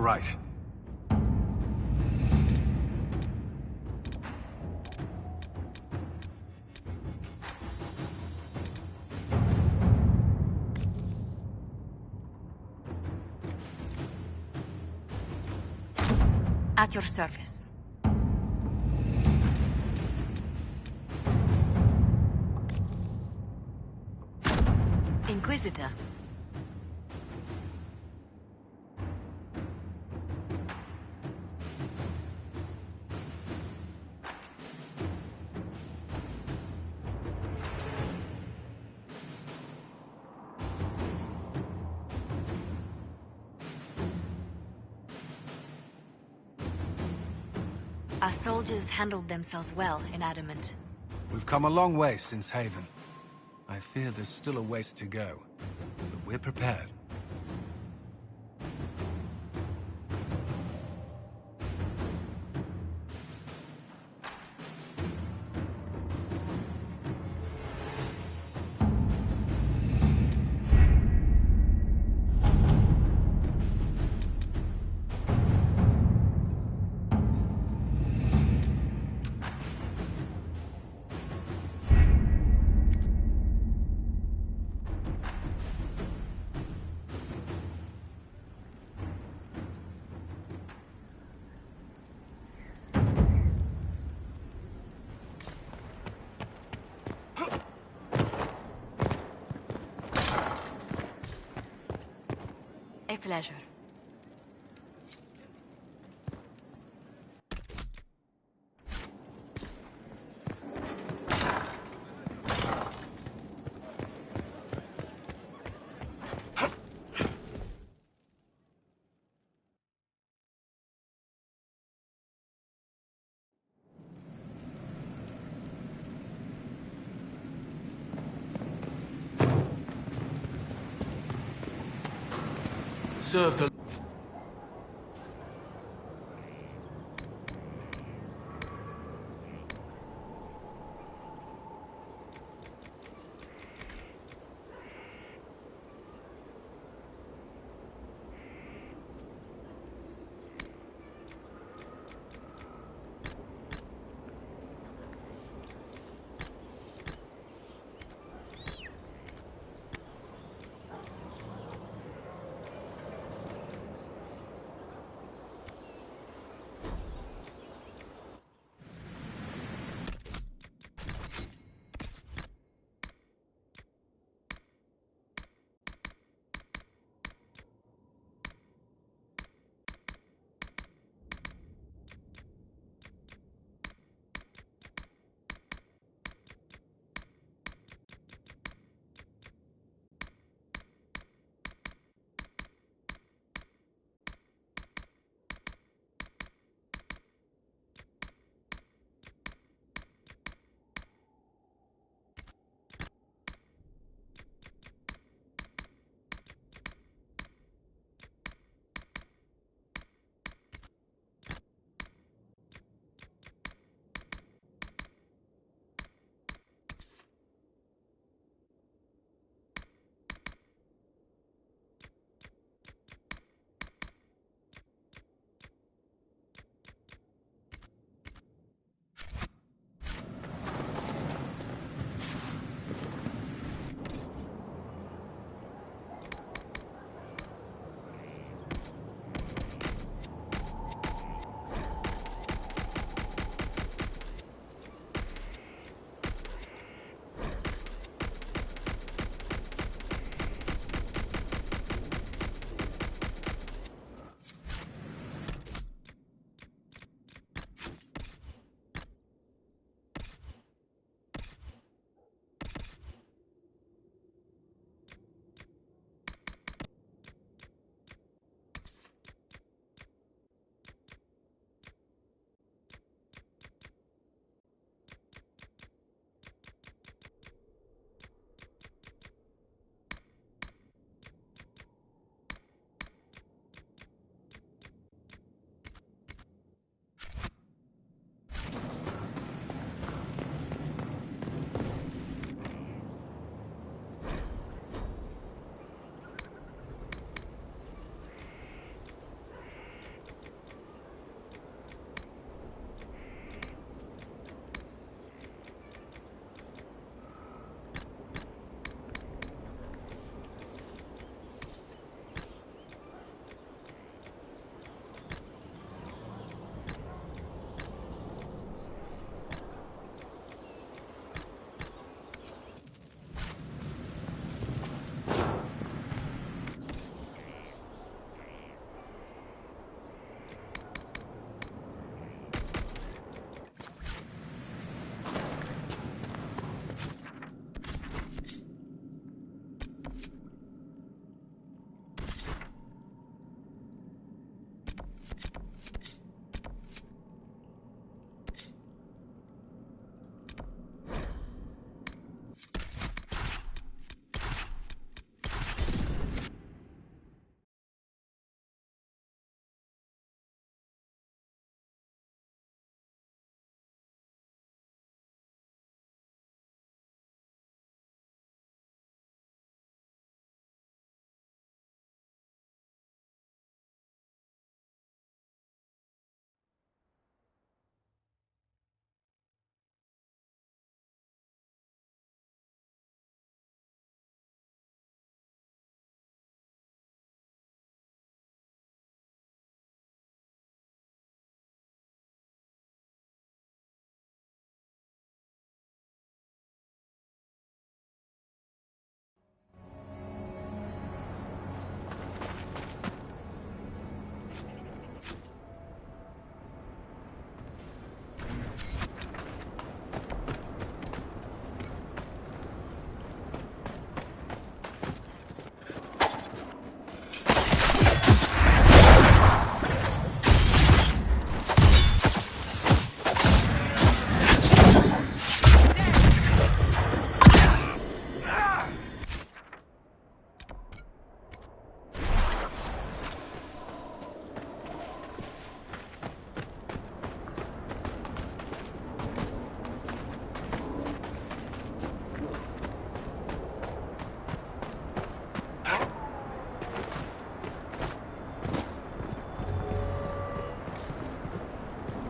right. At your service. Inquisitor. Our soldiers handled themselves well in Adamant. We've come a long way since Haven. I fear there's still a ways to go, but we're prepared. A pleasure. Serve the...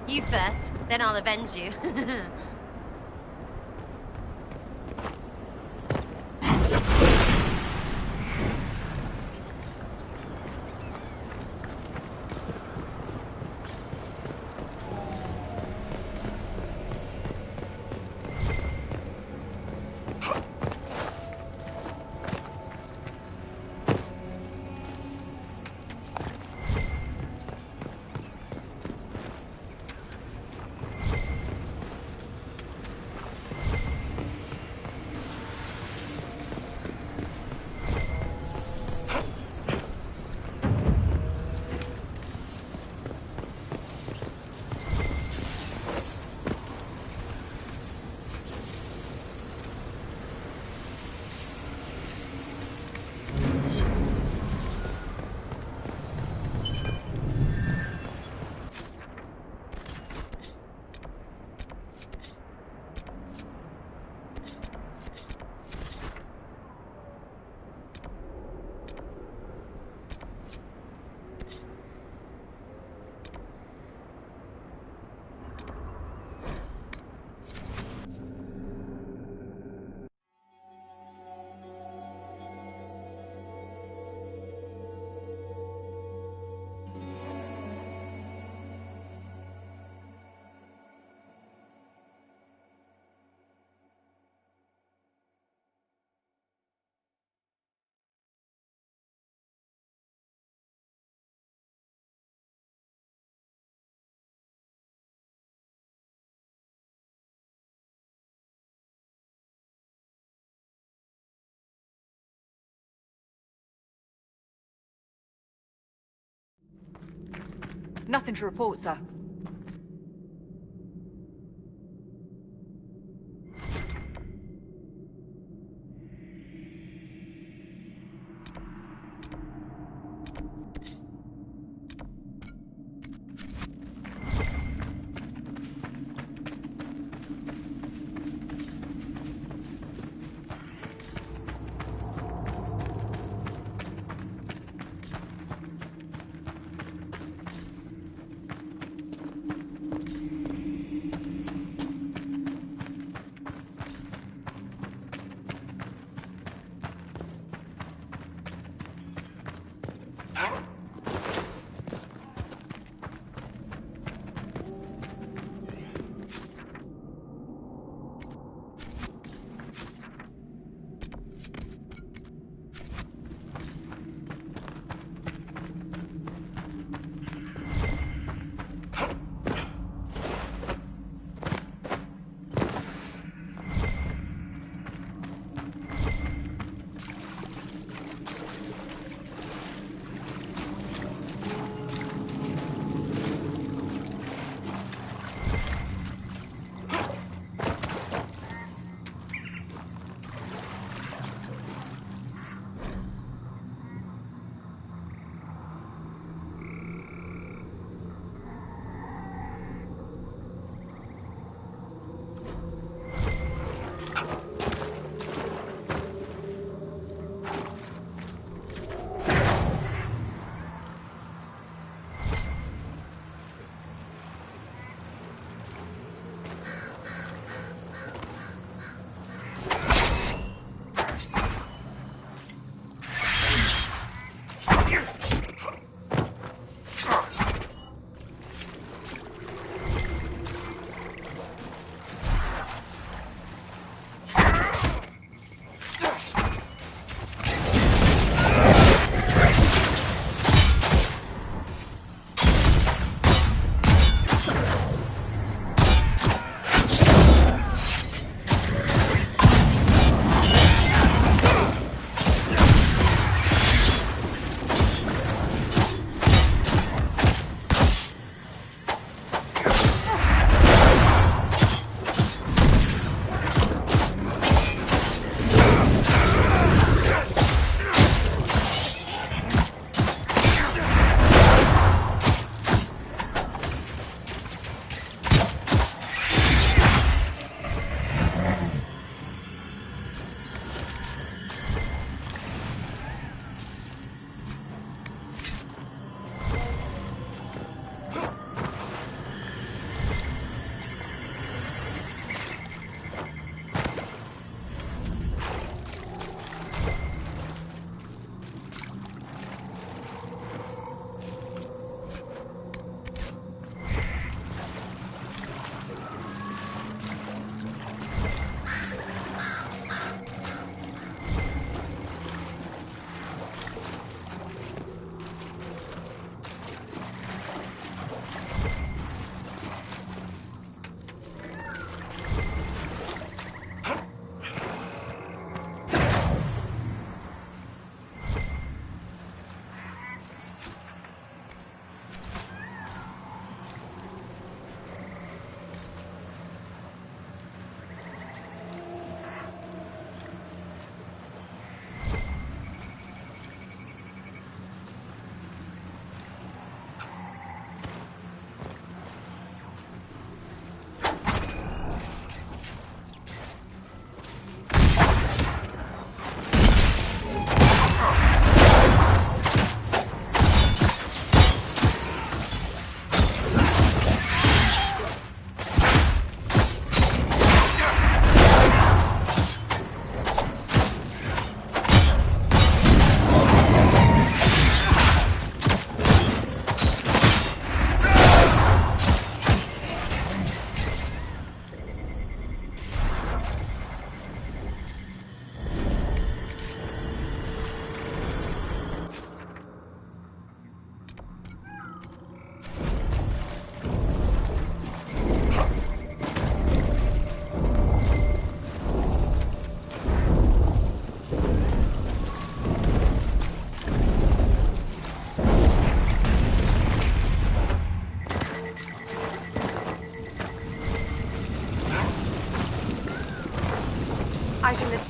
You first, then I'll avenge you. Nothing to report, sir.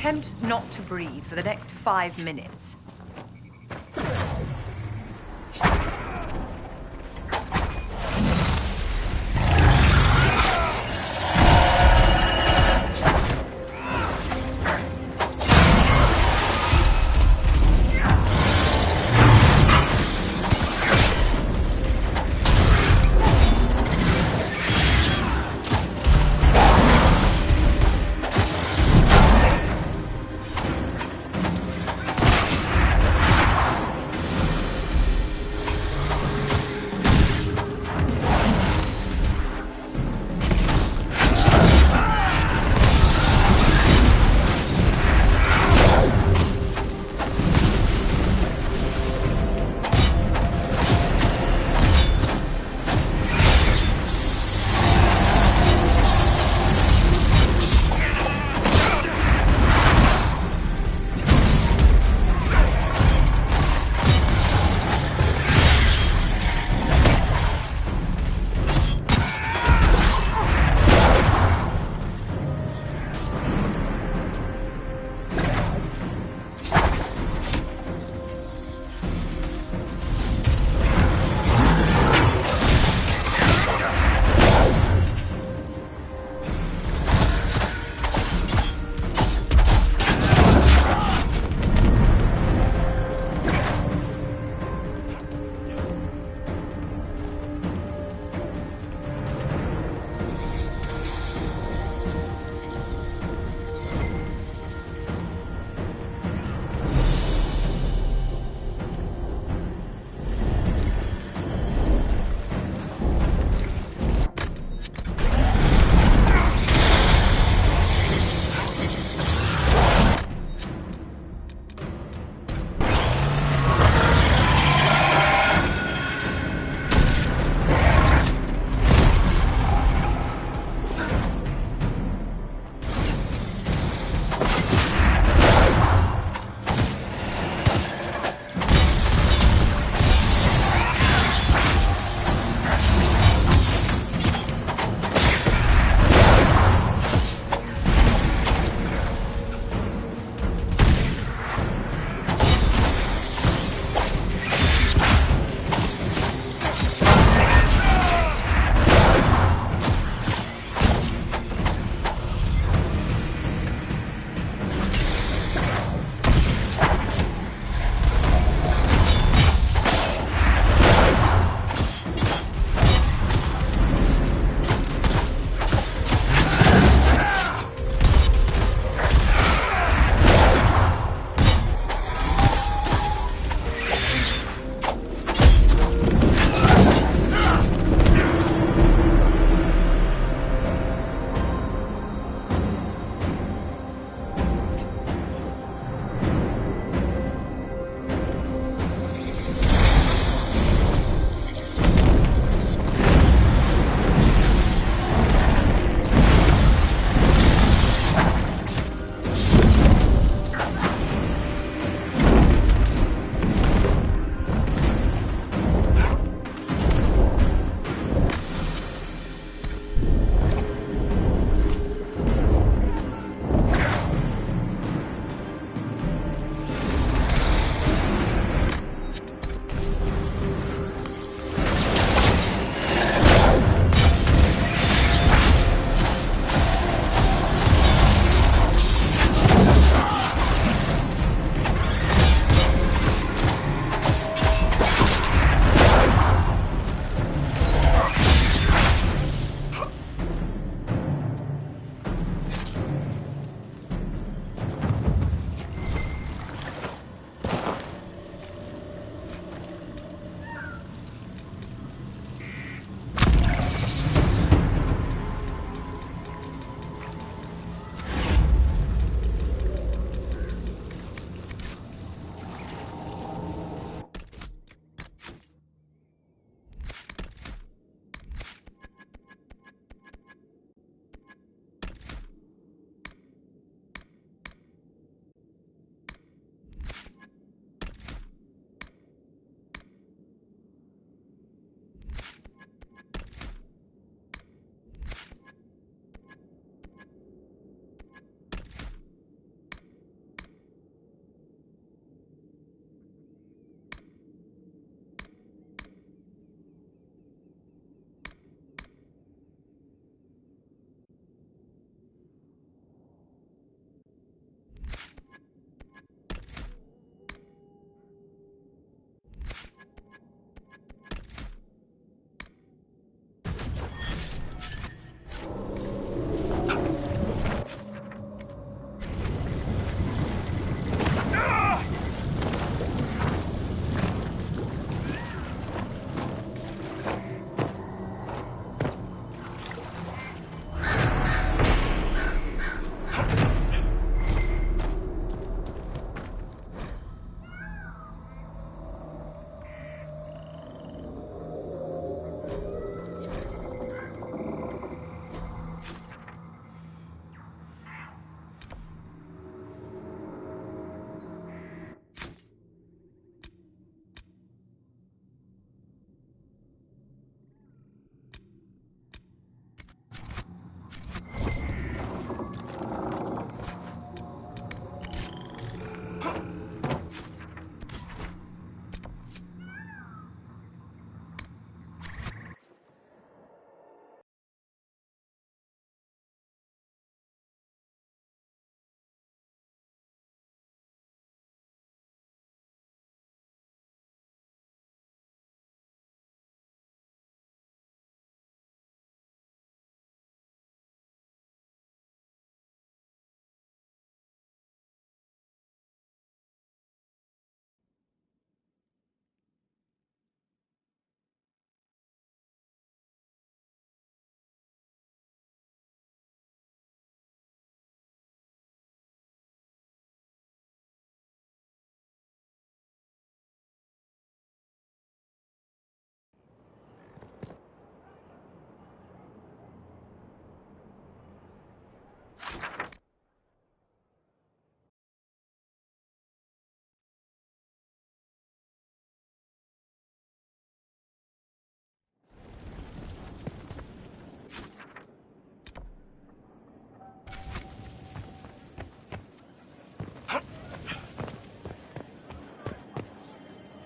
attempt not to breathe for the next 5 minutes.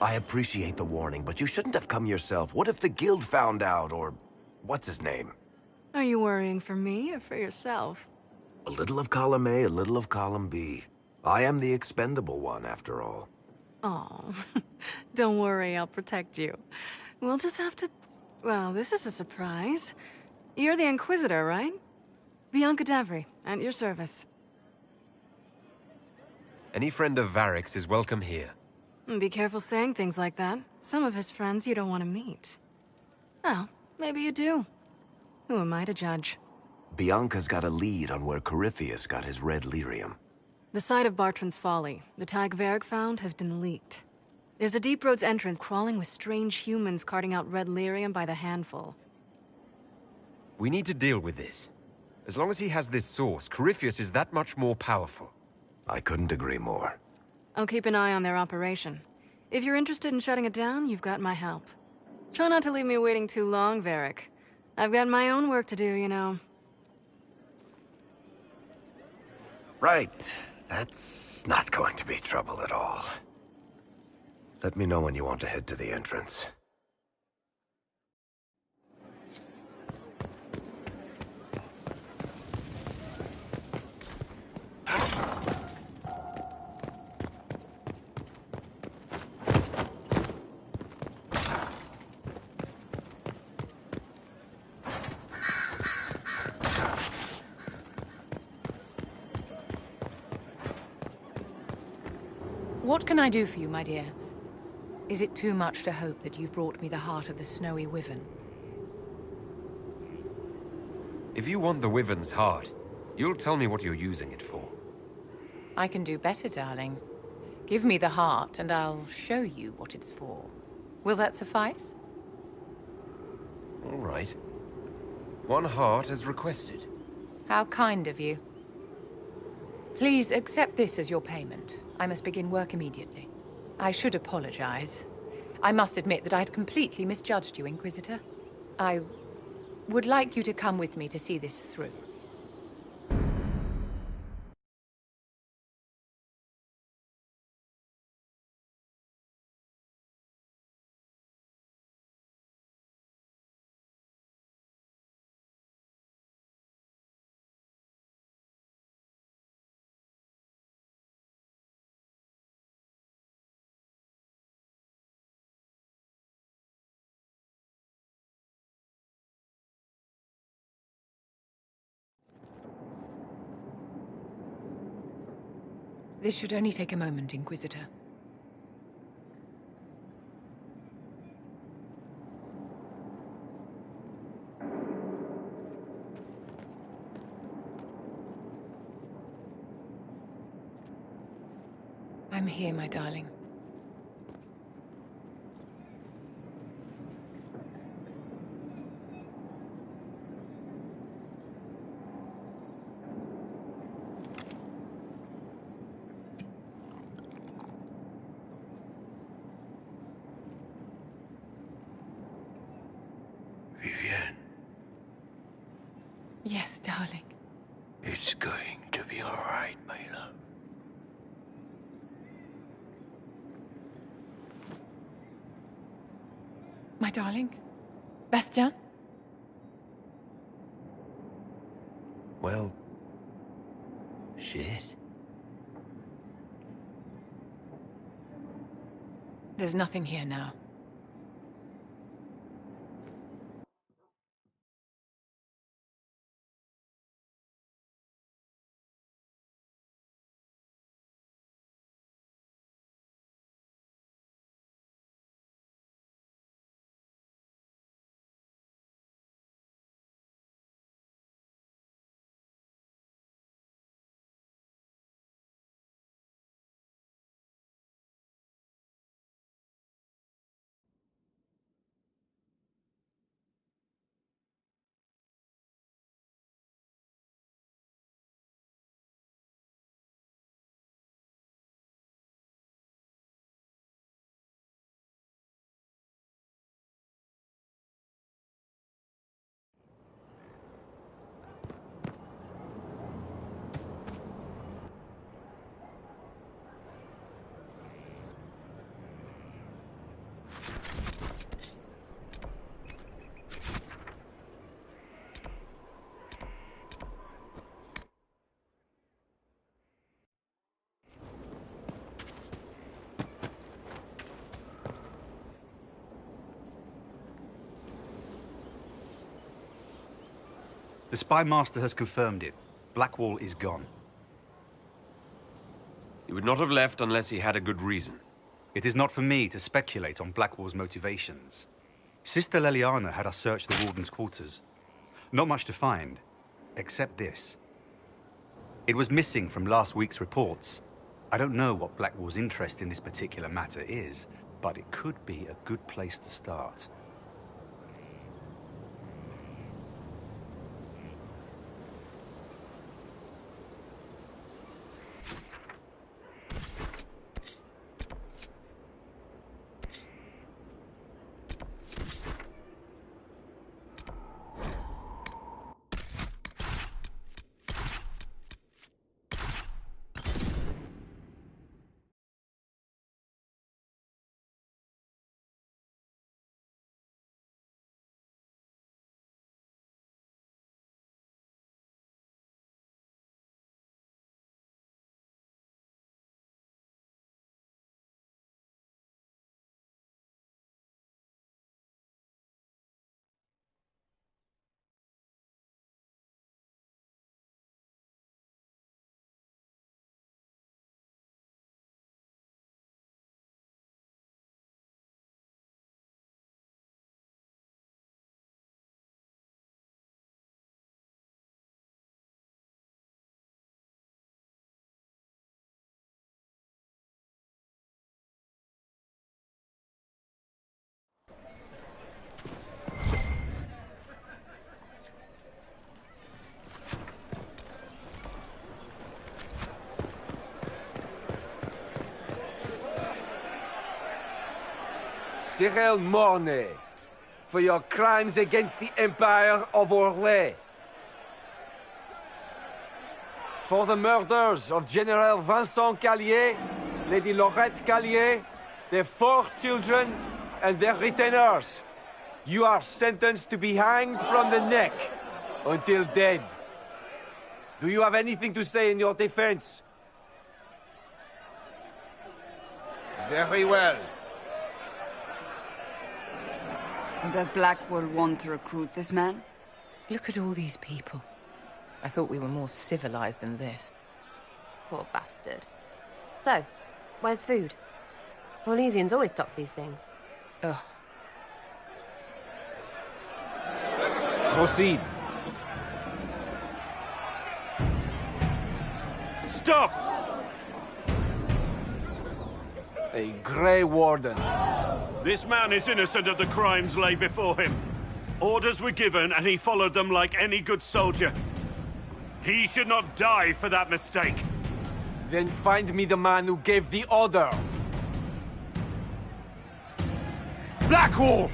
I appreciate the warning, but you shouldn't have come yourself. What if the guild found out, or... what's his name? Are you worrying for me or for yourself? A little of column A, a little of column B. I am the expendable one, after all. Oh, don't worry, I'll protect you. We'll just have to... Well, this is a surprise. You're the Inquisitor, right? Bianca Davry, at your service. Any friend of Varric's is welcome here. Be careful saying things like that. Some of his friends you don't want to meet. Well, maybe you do. Who am I to judge? Bianca's got a lead on where Corypheus got his red lyrium. The site of Bartran's Folly, the tag Varric found, has been leaked. There's a Deep Roads entrance crawling with strange humans carting out red lyrium by the handful. We need to deal with this. As long as he has this source, Corypheus is that much more powerful. I couldn't agree more. I'll keep an eye on their operation. If you're interested in shutting it down, you've got my help. Try not to leave me waiting too long, Varric. I've got my own work to do, you know. Right. That's not going to be trouble at all. Let me know when you want to head to the entrance. What can I do for you, my dear? Is it too much to hope that you've brought me the heart of the snowy wyvern? If you want the wyvern's heart, you'll tell me what you're using it for. I can do better, darling. Give me the heart, and I'll show you what it's for. Will that suffice? All right. One heart as requested. How kind of you. Please accept this as your payment. I must begin work immediately. I should apologize. I must admit that I had completely misjudged you, Inquisitor. I would like you to come with me to see this through. This should only take a moment, Inquisitor. I'm here, my darling. Vivienne, Yes, darling. it's going to be all right, my love. My darling? Bastien? Well... shit. There's nothing here now. The Spy Master has confirmed it. Blackwall is gone. He would not have left unless he had a good reason. It is not for me to speculate on Blackwall's motivations. Sister Leliana had us search the Warden's quarters. Not much to find, except this. It was missing from last week's reports. I don't know what Blackwall's interest in this particular matter is, but it could be a good place to start. Cyril Mornay, for your crimes against the Empire of Orlais. For the murders of General Vincent Callier, Lady Laurette Callier, their 4 children, and their retainers. You are sentenced to be hanged from the neck until dead. Do you have anything to say in your defense? Very well. Does Blackwall want to recruit this man? Look at all these people. I thought we were more civilized than this. Poor bastard. So, where's food? Orlesians always stock these things. Ugh. Proceed. Stop! A Grey Warden. This man is innocent of the crimes laid before him. Orders were given, and he followed them like any good soldier. He should not die for that mistake. Then find me the man who gave the order. Blackwall!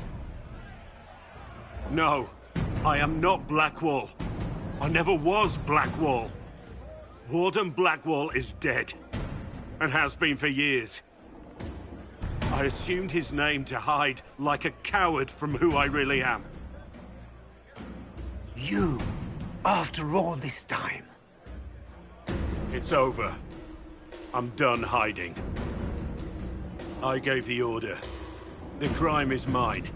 No, I am not Blackwall. I never was Blackwall. Warden Blackwall is dead, and has been for years. I assumed his name to hide like a coward from who I really am. You, after all this time. It's over. I'm done hiding. I gave the order. The crime is mine.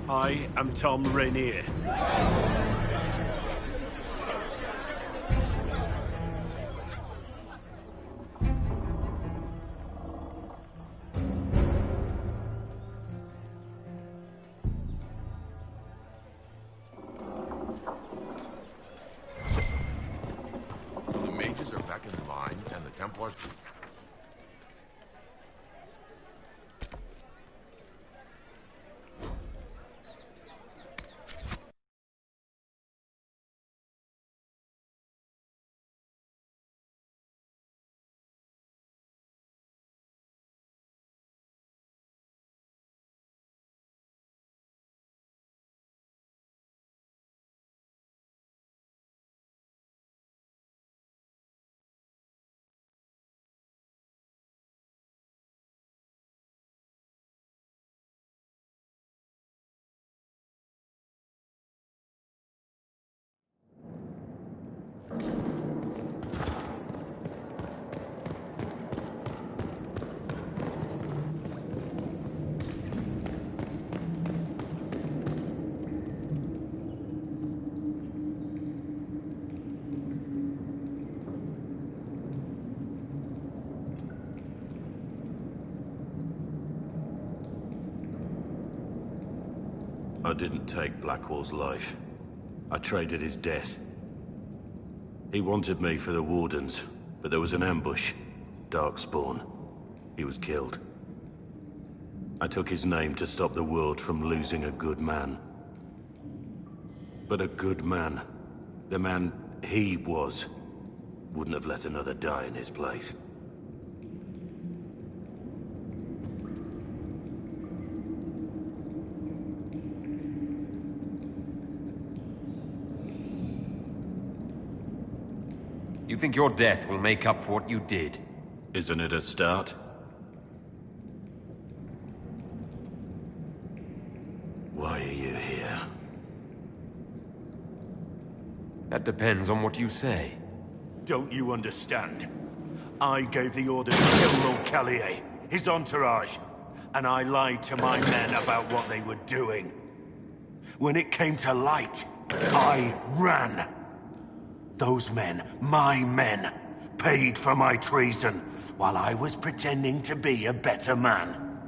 I am Tom Rainier. The mages are back in line, and the Templars... I didn't take Blackwall's life. I traded his death. He wanted me for the Wardens, but there was an ambush. Darkspawn. He was killed. I took his name to stop the world from losing a good man. But a good man, the man he was, wouldn't have let another die in his place. You think your death will make up for what you did? Isn't it a start? Why are you here? That depends on what you say. Don't you understand? I gave the order to kill Lord Callier, his entourage, and I lied to my men about what they were doing. When it came to light, I ran. Those men, my men, paid for my treason, while I was pretending to be a better man.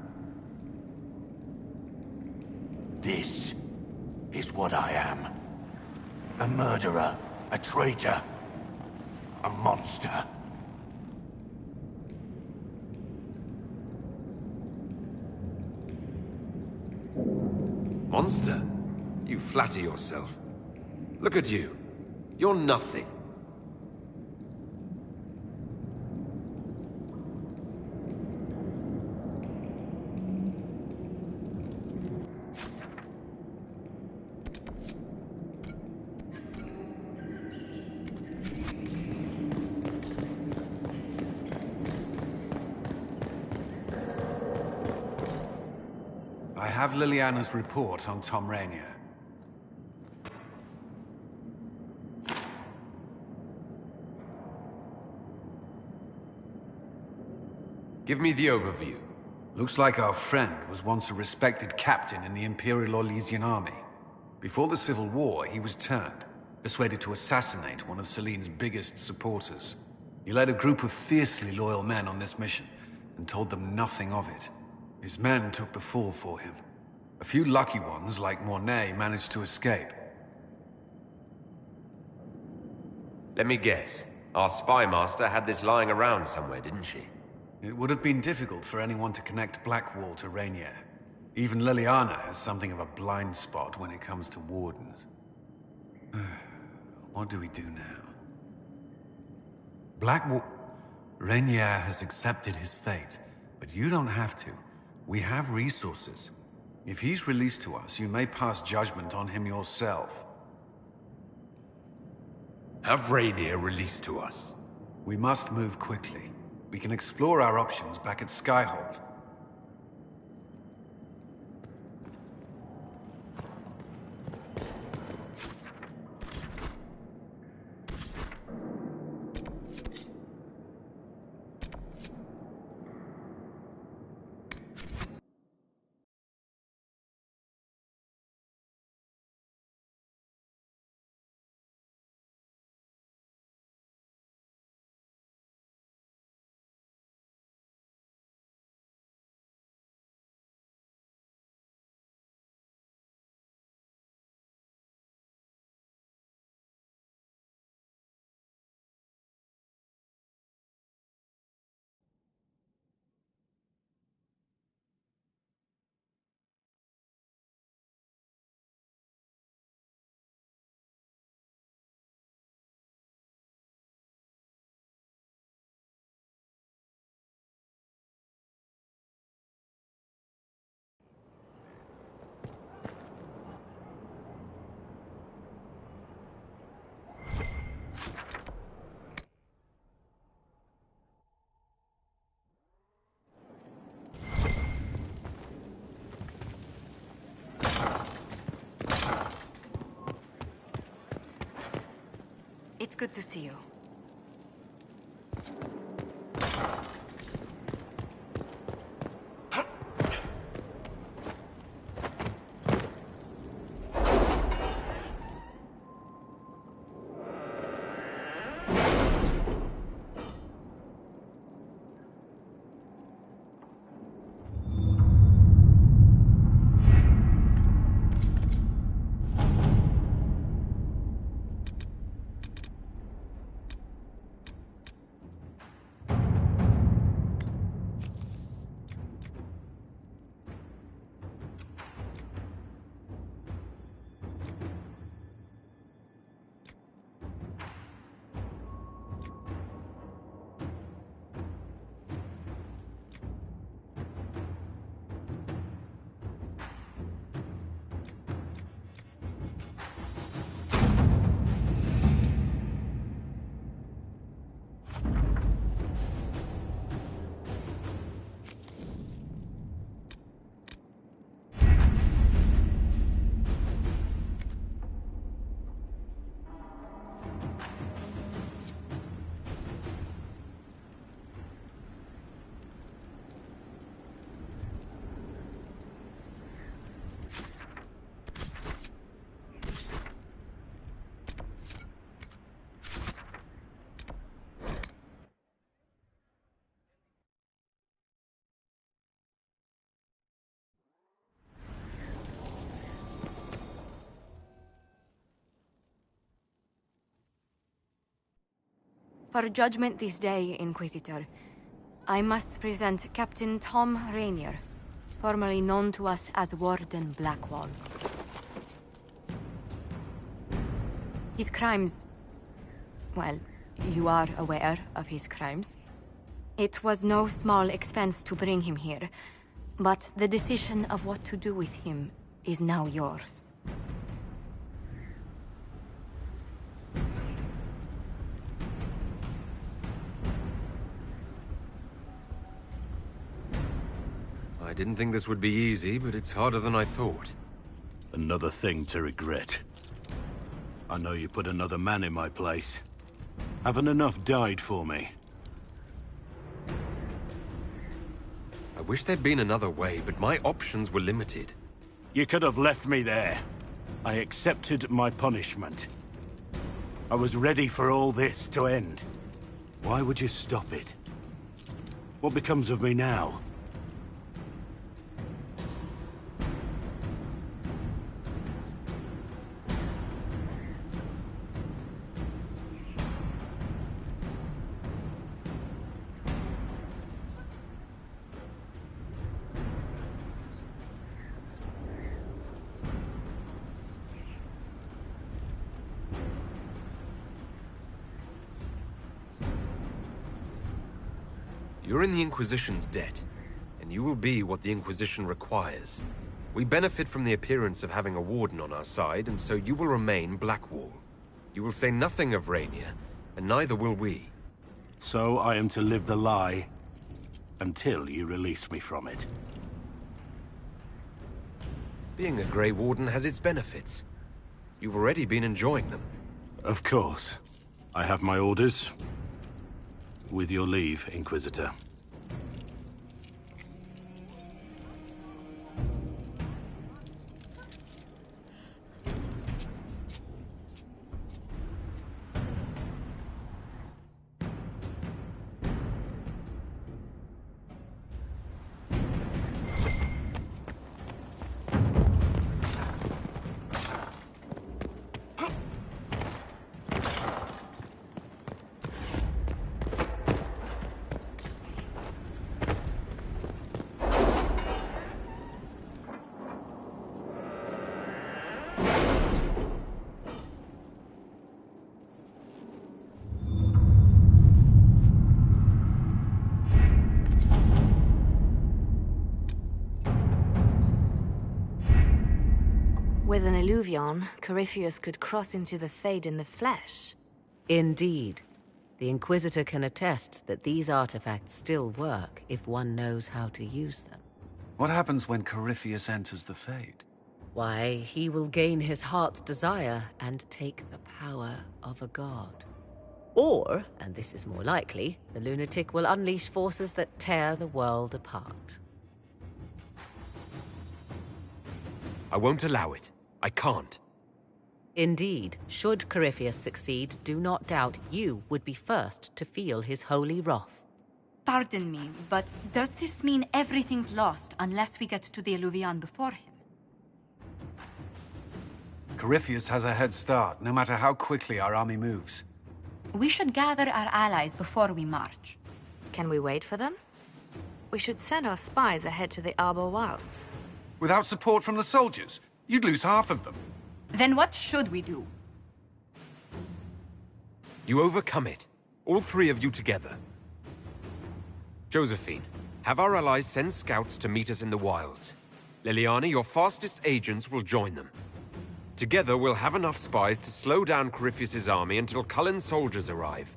This is what I am. A murderer, a traitor, a monster. Monster? You flatter yourself. Look at you. You're nothing. I have Liliana's report on Tom Rainier. Give me the overview. Looks like our friend was once a respected captain in the Imperial Orlesian army. Before the Civil War, he was turned, persuaded to assassinate one of Celine's biggest supporters. He led a group of fiercely loyal men on this mission, and told them nothing of it. His men took the fall for him. A few lucky ones, like Mornay, managed to escape. Let me guess. Our spy master had this lying around somewhere, didn't she? It would have been difficult for anyone to connect Blackwall to Rainier. Even Liliana has something of a blind spot when it comes to Wardens. What do we do now? Blackwall... Rainier has accepted his fate, but you don't have to. We have resources. If he's released to us, you may pass judgment on him yourself. Have Rainier released to us. We must move quickly. We can explore our options back at Skyhold. It's good to see you. For judgment this day, Inquisitor, I must present Captain Tom Rainier, formerly known to us as Warden Blackwall. His crimes... well, you are aware of his crimes. It was no small expense to bring him here, but the decision of what to do with him is now yours. I didn't think this would be easy, but it's harder than I thought. Another thing to regret. I know you put another man in my place. Haven't enough died for me. I wish there'd been another way, but my options were limited. You could have left me there. I accepted my punishment. I was ready for all this to end. Why would you stop it? What becomes of me now? You're in the Inquisition's debt, and you will be what the Inquisition requires. We benefit from the appearance of having a warden on our side, and so you will remain Blackwall. You will say nothing of Rainier, and neither will we. So I am to live the lie until you release me from it. Being a Grey Warden has its benefits. You've already been enjoying them. Of course. I have my orders. With your leave, Inquisitor. With an Illuvion, Corypheus could cross into the Fade in the flesh. Indeed. The Inquisitor can attest that these artifacts still work if one knows how to use them. What happens when Corypheus enters the Fade? Why, he will gain his heart's desire and take the power of a god. Or, and this is more likely, the lunatic will unleash forces that tear the world apart. I won't allow it. I can't. Indeed, should Corypheus succeed, do not doubt you would be first to feel his holy wrath. Pardon me, but does this mean everything's lost unless we get to the Illuvion before him? Corypheus has a head start, no matter how quickly our army moves. We should gather our allies before we march. Can we wait for them? We should send our spies ahead to the Arbor Wilds. Without support from the soldiers, you'd lose half of them. Then what should we do? You overcome it. All three of you together. Josephine, have our allies send scouts to meet us in the wilds. Liliana, your fastest agents will join them. Together, we'll have enough spies to slow down Corypheus's army until Cullen's soldiers arrive.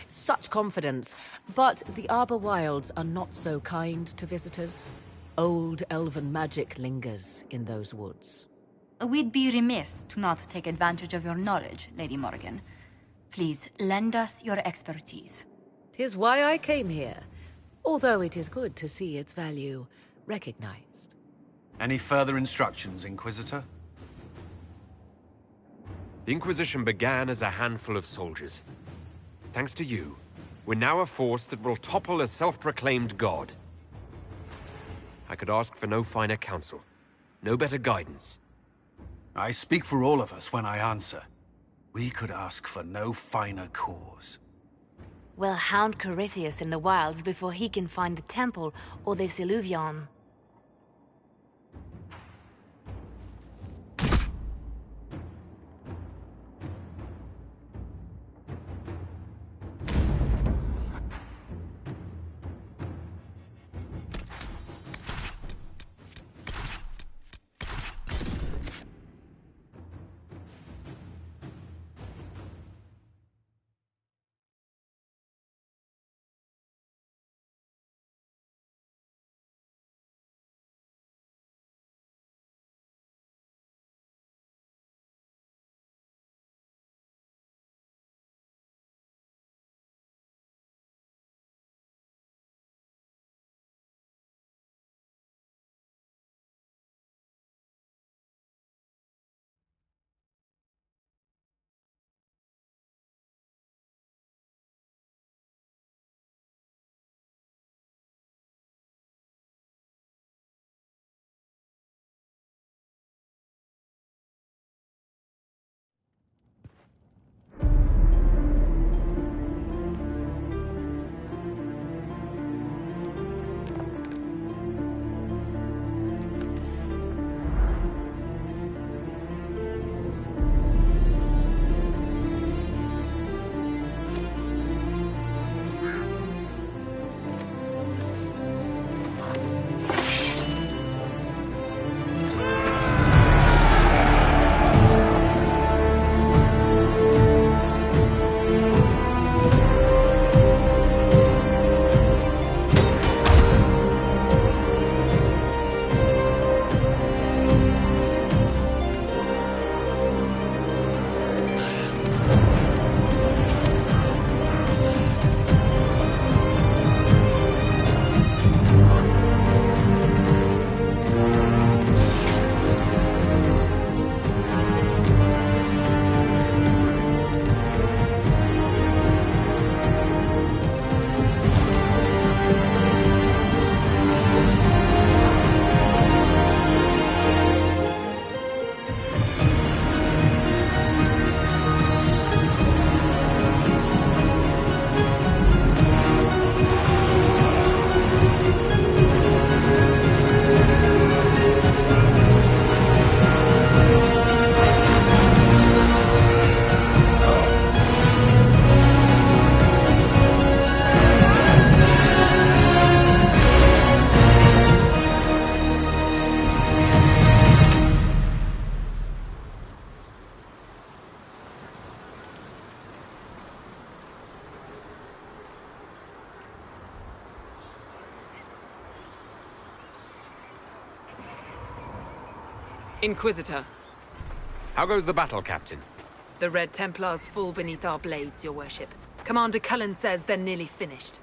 Such confidence. But the Arbor Wilds are not so kind to visitors. Old elven magic lingers in those woods. We'd be remiss to not take advantage of your knowledge, Lady Morgan. Please, lend us your expertise. 'Tis why I came here, although it is good to see its value recognized. Any further instructions, Inquisitor? The Inquisition began as a handful of soldiers. Thanks to you, we're now a force that will topple a self-proclaimed god. I could ask for no finer counsel, no better guidance. I speak for all of us when I answer. We could ask for no finer cause. We'll hound Corypheus in the wilds before he can find the temple or this Illuvion. Inquisitor. How goes the battle, Captain? The Red Templars fall beneath our blades, your worship. Commander Cullen says they're nearly finished.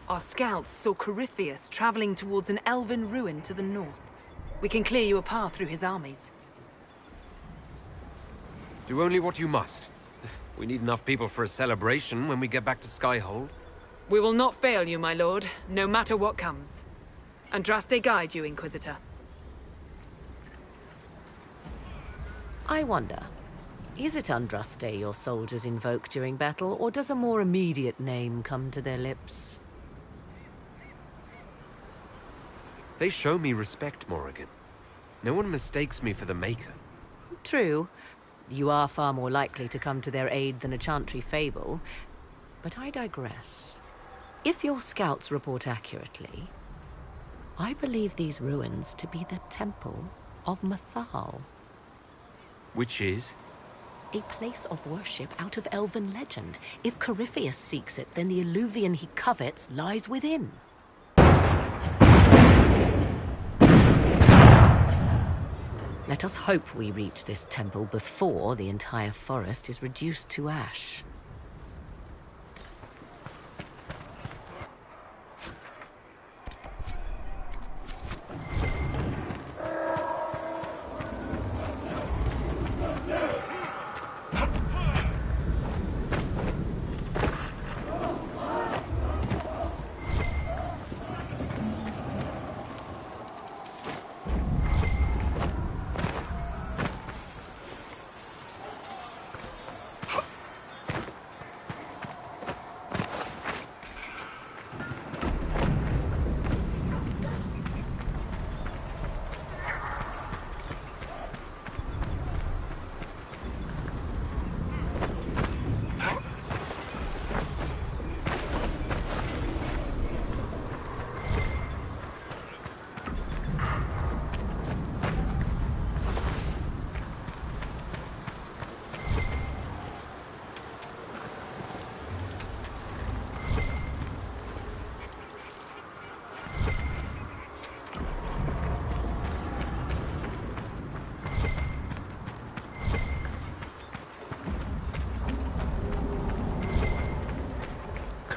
Our scouts saw Corypheus traveling towards an elven ruin to the north. We can clear you a path through his armies. Do only what you must. We need enough people for a celebration when we get back to Skyhold. We will not fail you, my lord, no matter what comes. Andraste guide you, Inquisitor. I wonder, is it Andraste your soldiers invoke during battle, or does a more immediate name come to their lips? They show me respect, Morrigan. No one mistakes me for the Maker. True. You are far more likely to come to their aid than a Chantry fable. But I digress. If your scouts report accurately, I believe these ruins to be the Temple of Mathal. Which is? A place of worship out of elven legend. If Corypheus seeks it, then the Illuvion he covets lies within. Let us hope we reach this temple before the entire forest is reduced to ash.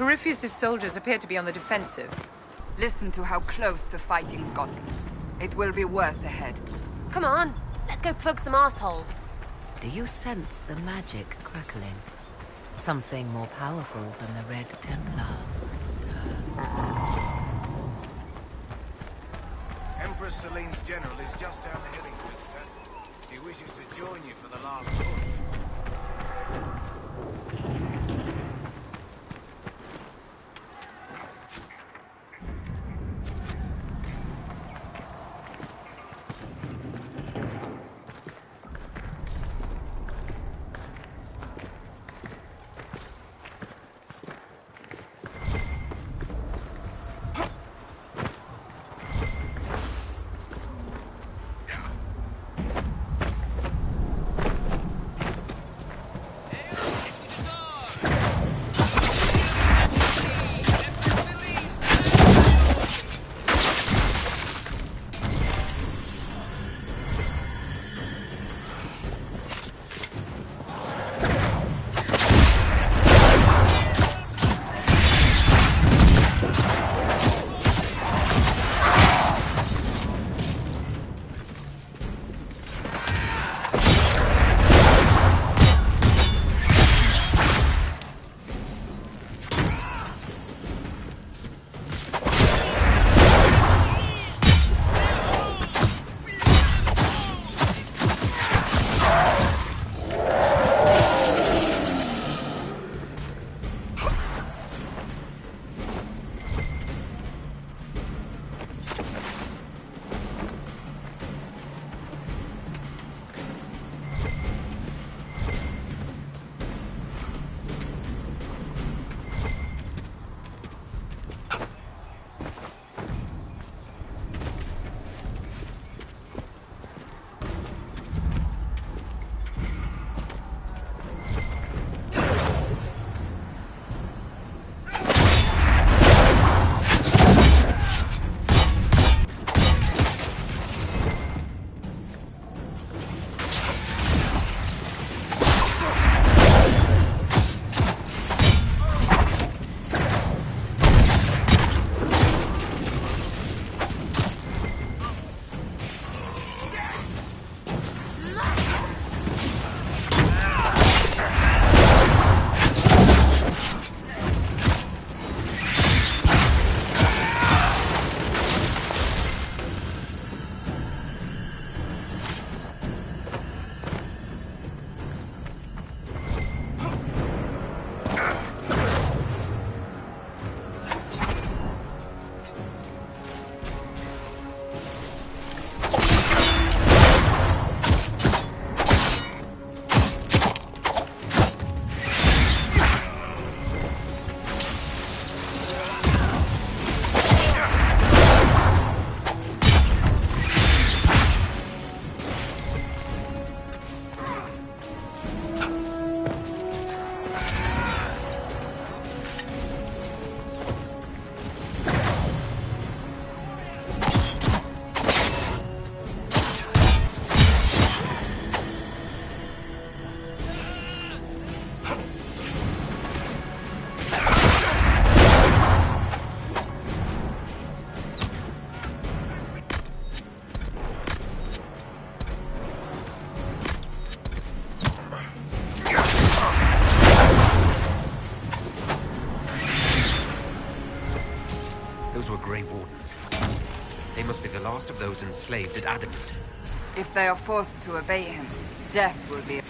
Corypheus' soldiers appear to be on the defensive. Listen to how close the fighting's gotten. It will be worse ahead. Come on, let's go plug some assholes. Do you sense the magic crackling? Something more powerful than the Red Templars stirs. Empress Celine's general is just down the hill, Inquisitor. He wishes to join you for the last push. last of those enslaved at Adamant. If they are forced to obey him, death will be...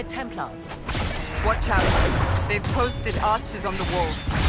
Red Templars. Watch out. They've posted archers on the wall.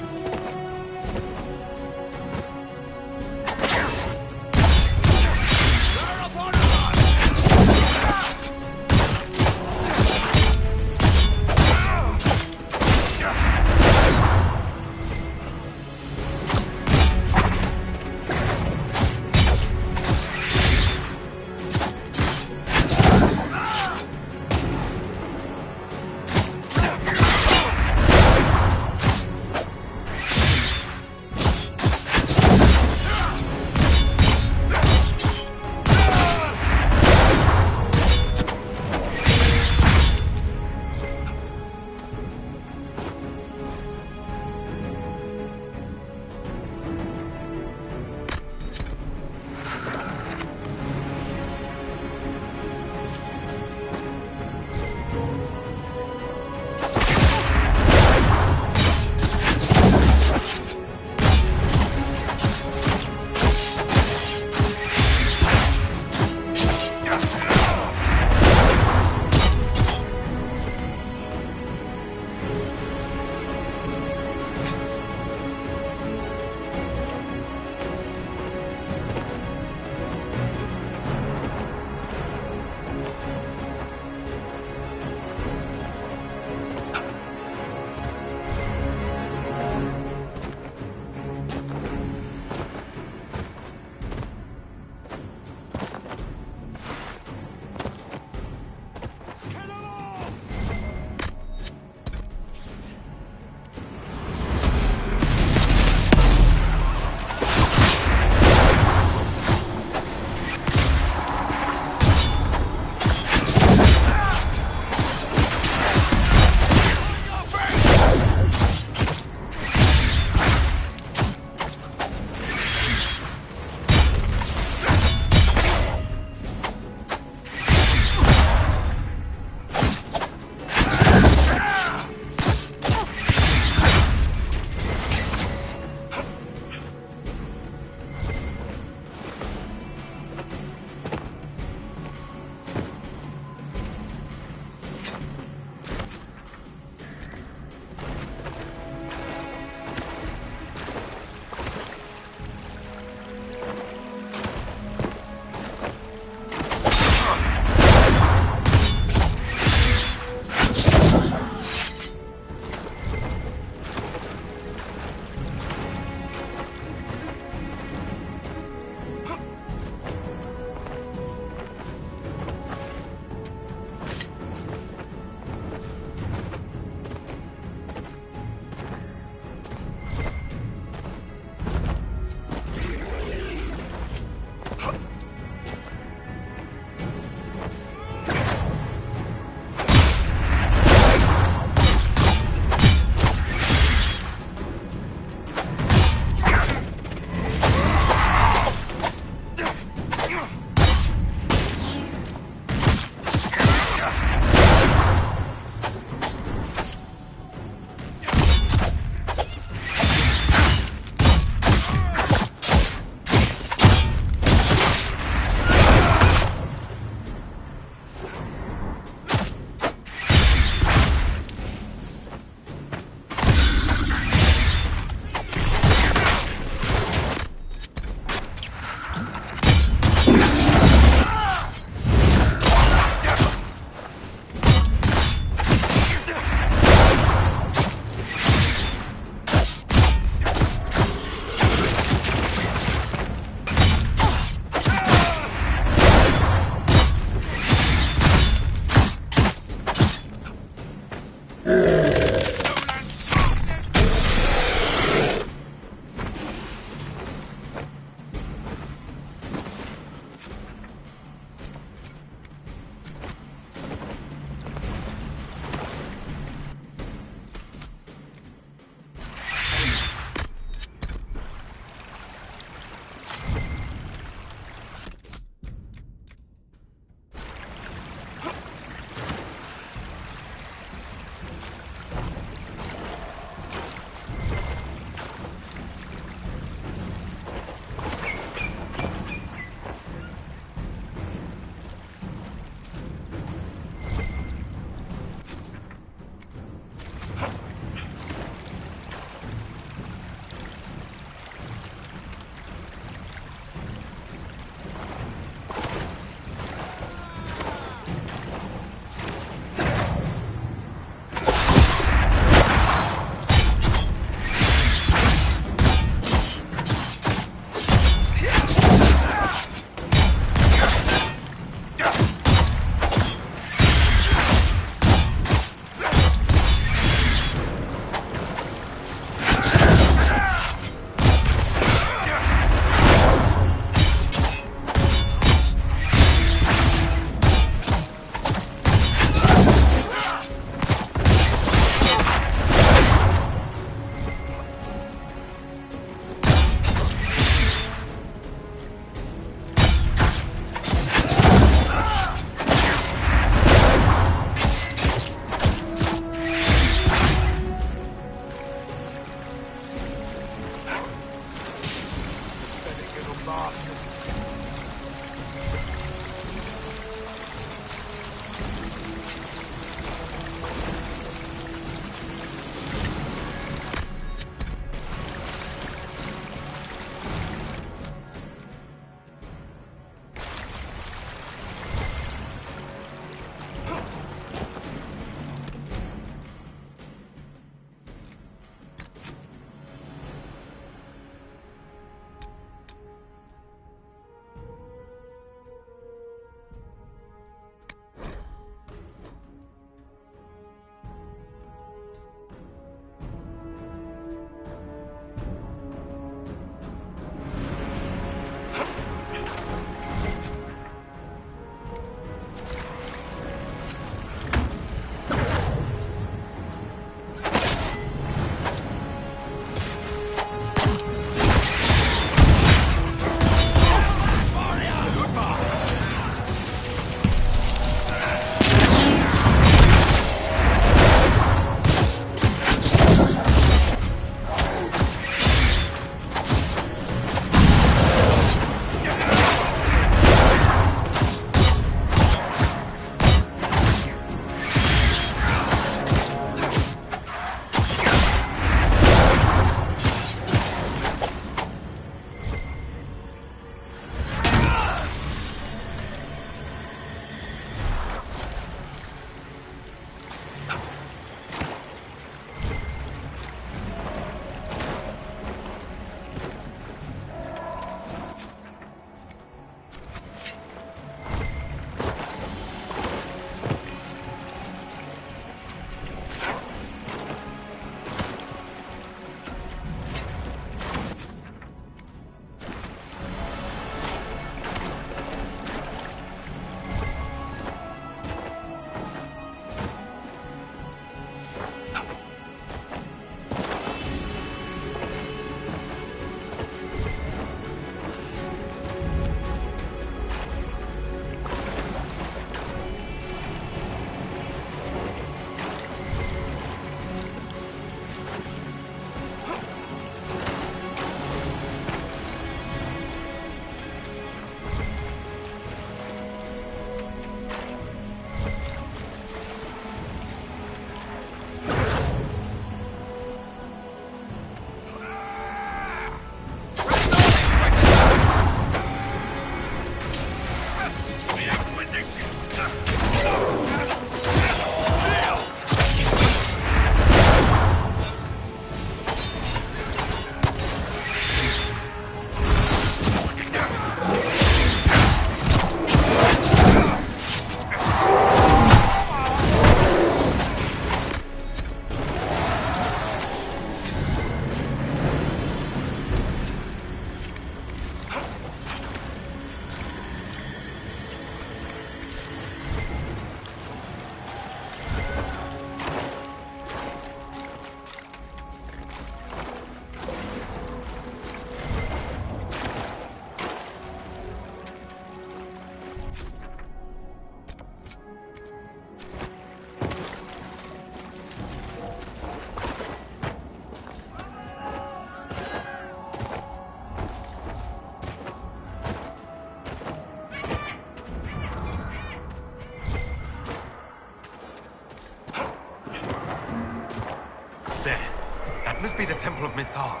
Must be the Temple of Mithal.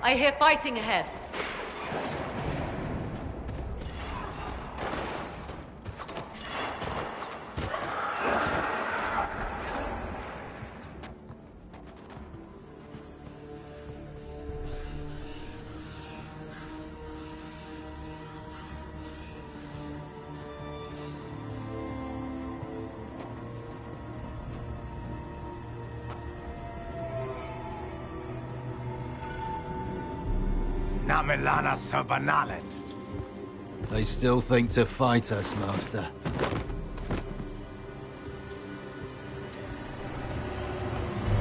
I hear fighting ahead. Namelana Sabanalet. They still think to fight us, Master.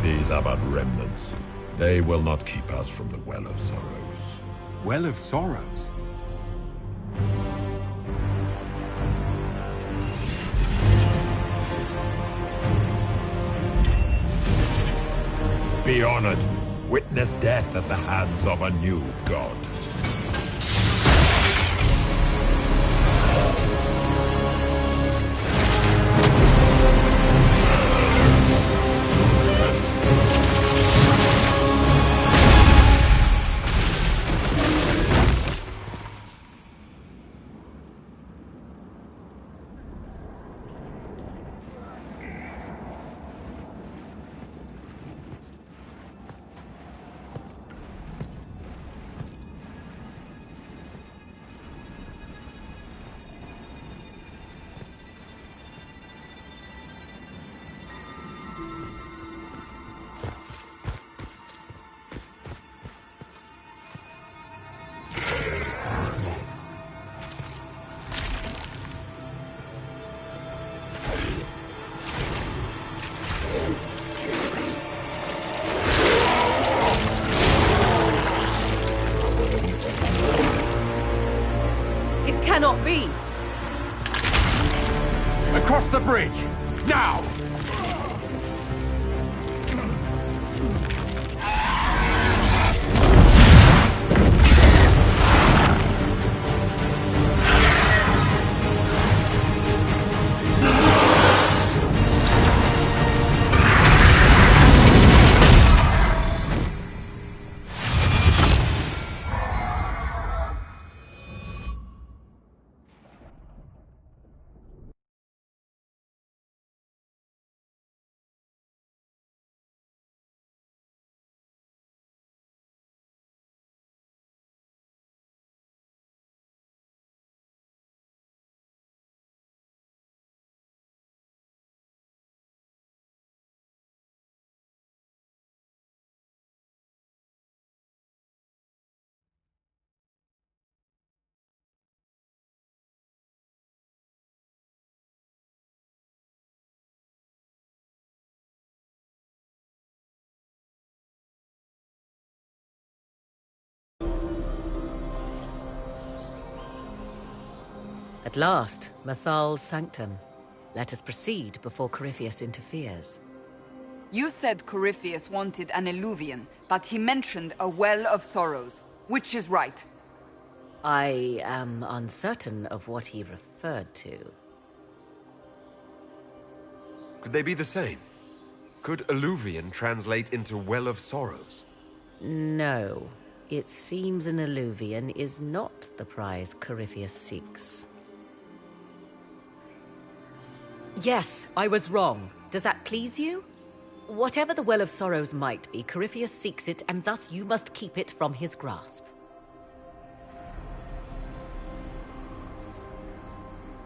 These are but remnants. They will not keep us from the Well of Sorrows. Well of Sorrows? Be honored. Witness death at the hands of a new god. Cannot be! Across the bridge! Now! At last, Mathal's sanctum. Let us proceed before Corypheus interferes. You said Corypheus wanted an eluvian, but he mentioned a Well of Sorrows. Which is right? I am uncertain of what he referred to. Could they be the same? Could alluvian translate into Well of Sorrows? No. It seems an alluvian is not the prize Corypheus seeks. Yes, I was wrong. Does that please you? Whatever the Well of Sorrows might be, Corypheus seeks it, and thus you must keep it from his grasp.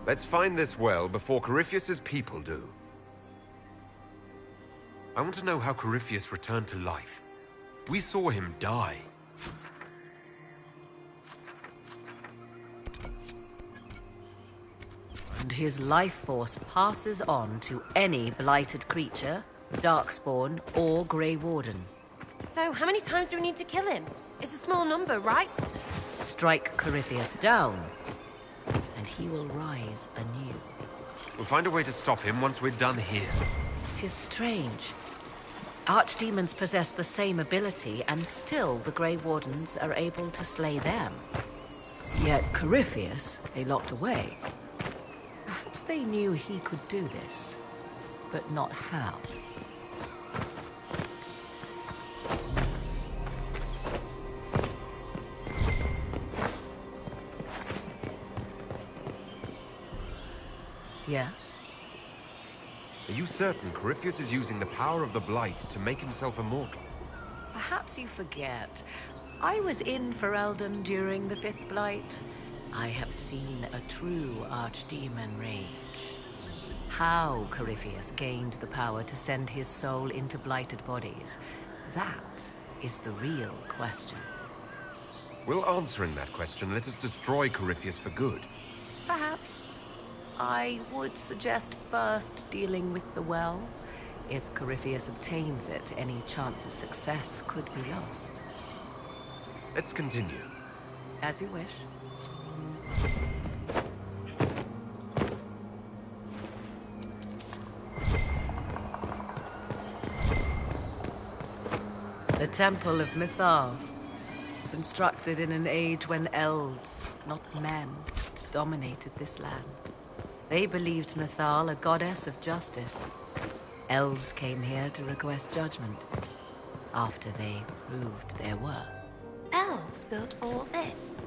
Let's find this well before Corypheus's people do. I want to know how Corypheus returned to life. We saw him die. And his life force passes on to any blighted creature, Darkspawn, or Grey Warden. So, how many times do we need to kill him? It's a small number, right? Strike Corypheus down, and he will rise anew. We'll find a way to stop him once we're done here. 'Tis strange. Archdemons possess the same ability, and still the Grey Wardens are able to slay them. Yet Corypheus, they locked away. Perhaps they knew he could do this, but not how. Yes? Are you certain Corypheus is using the power of the Blight to make himself immortal? Perhaps you forget. I was in Ferelden during the Fifth Blight. I have seen a true archdemon rage. How Corypheus gained the power to send his soul into blighted bodies, that is the real question. Will answering that question let us destroy Corypheus for good? Perhaps. I would suggest first dealing with the well. If Corypheus obtains it, any chance of success could be lost. Let's continue. As you wish. The Temple of Mythal, constructed in an age when elves, not men, dominated this land. They believed Mythal a goddess of justice. Elves came here to request judgment, after they proved their worth. Elves built all this?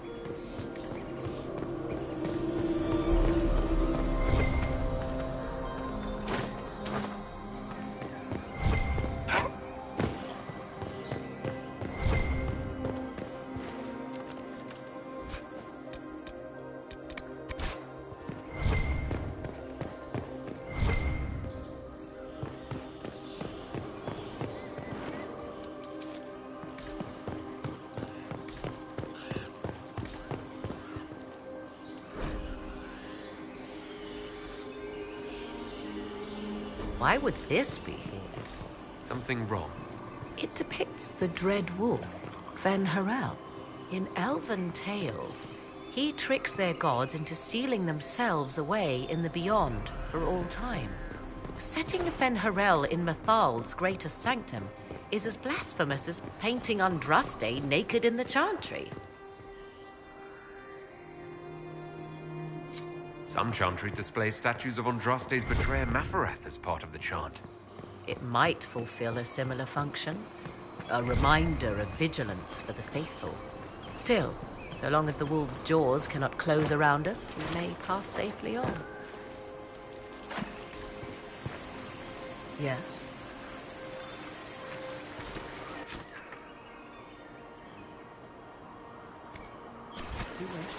Why would this be here? Something wrong. It depicts the dread wolf, Fen-Harel. In elven tales, he tricks their gods into sealing themselves away in the beyond for all time. Setting Fen-Harel in Mythal's greatest sanctum is as blasphemous as painting Andraste naked in the chantry. Some chantries display statues of Andraste's betrayer Mafarath as part of the chant. It might fulfill a similar function, a reminder of vigilance for the faithful. Still, so long as the wolf's jaws cannot close around us, we may pass safely on. Yes? Do you wish?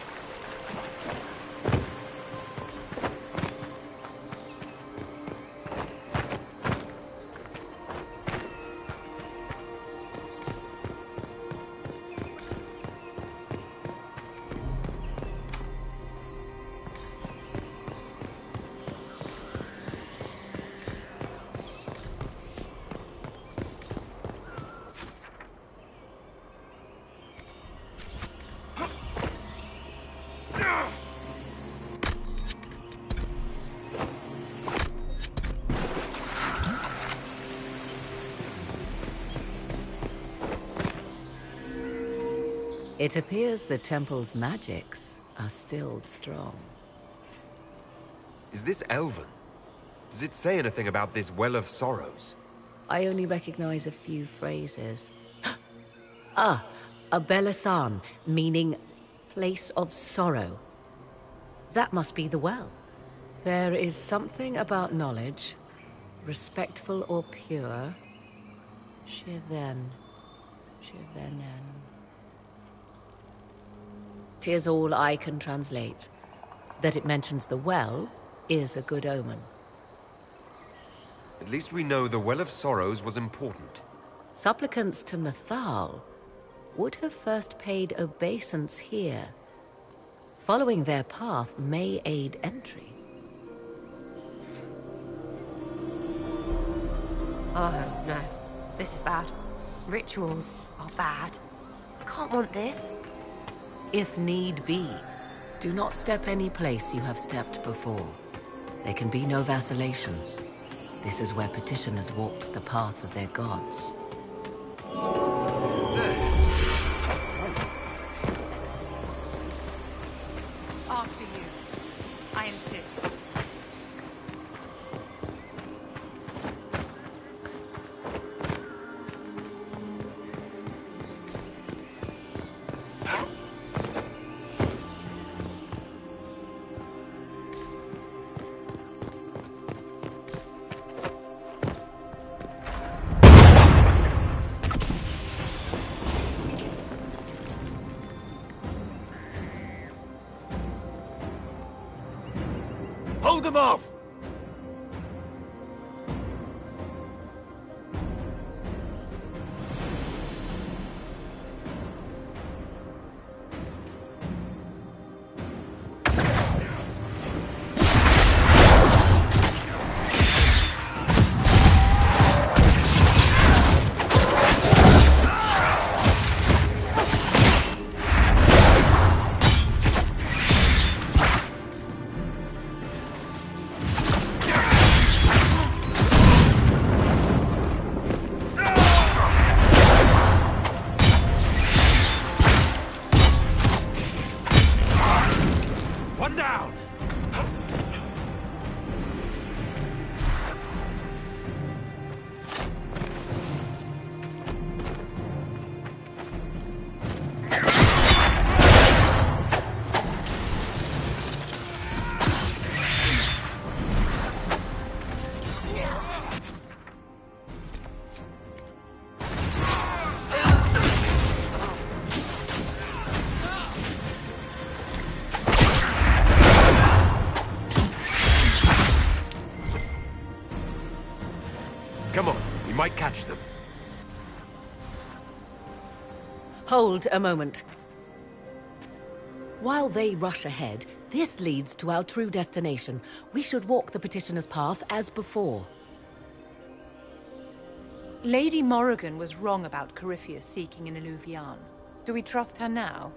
It appears the temple's magics are still strong. Is this Elven? Does it say anything about this Well of Sorrows? I only recognize a few phrases. Ah, a Belasan, meaning place of sorrow. That must be the well. There is something about knowledge, respectful or pure. Shivenen. 'Tis all I can translate. That it mentions the well is a good omen. At least we know the Well of Sorrows was important. Supplicants to Mythal would have first paid obeisance here. Following their path may aid entry. Oh, no. This is bad. Rituals are bad. I can't want this. If need be, do not step any place you have stepped before. There can be no vacillation. This is where petitioners walked the path of their gods. After you. I insist. Hold them off! Come on, we might catch them. Hold a moment. While they rush ahead, this leads to our true destination. We should walk the petitioner's path as before. Lady Morrigan was wrong about Corypheus seeking an Illuvian. Do we trust her now?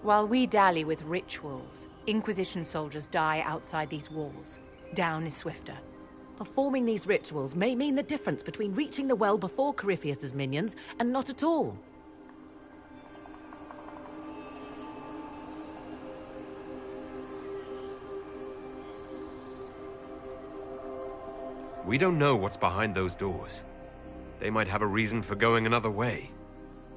While we dally with rituals, Inquisition soldiers die outside these walls. Down is swifter. Performing these rituals may mean the difference between reaching the well before Corypheus's minions and not at all. We don't know what's behind those doors. They might have a reason for going another way.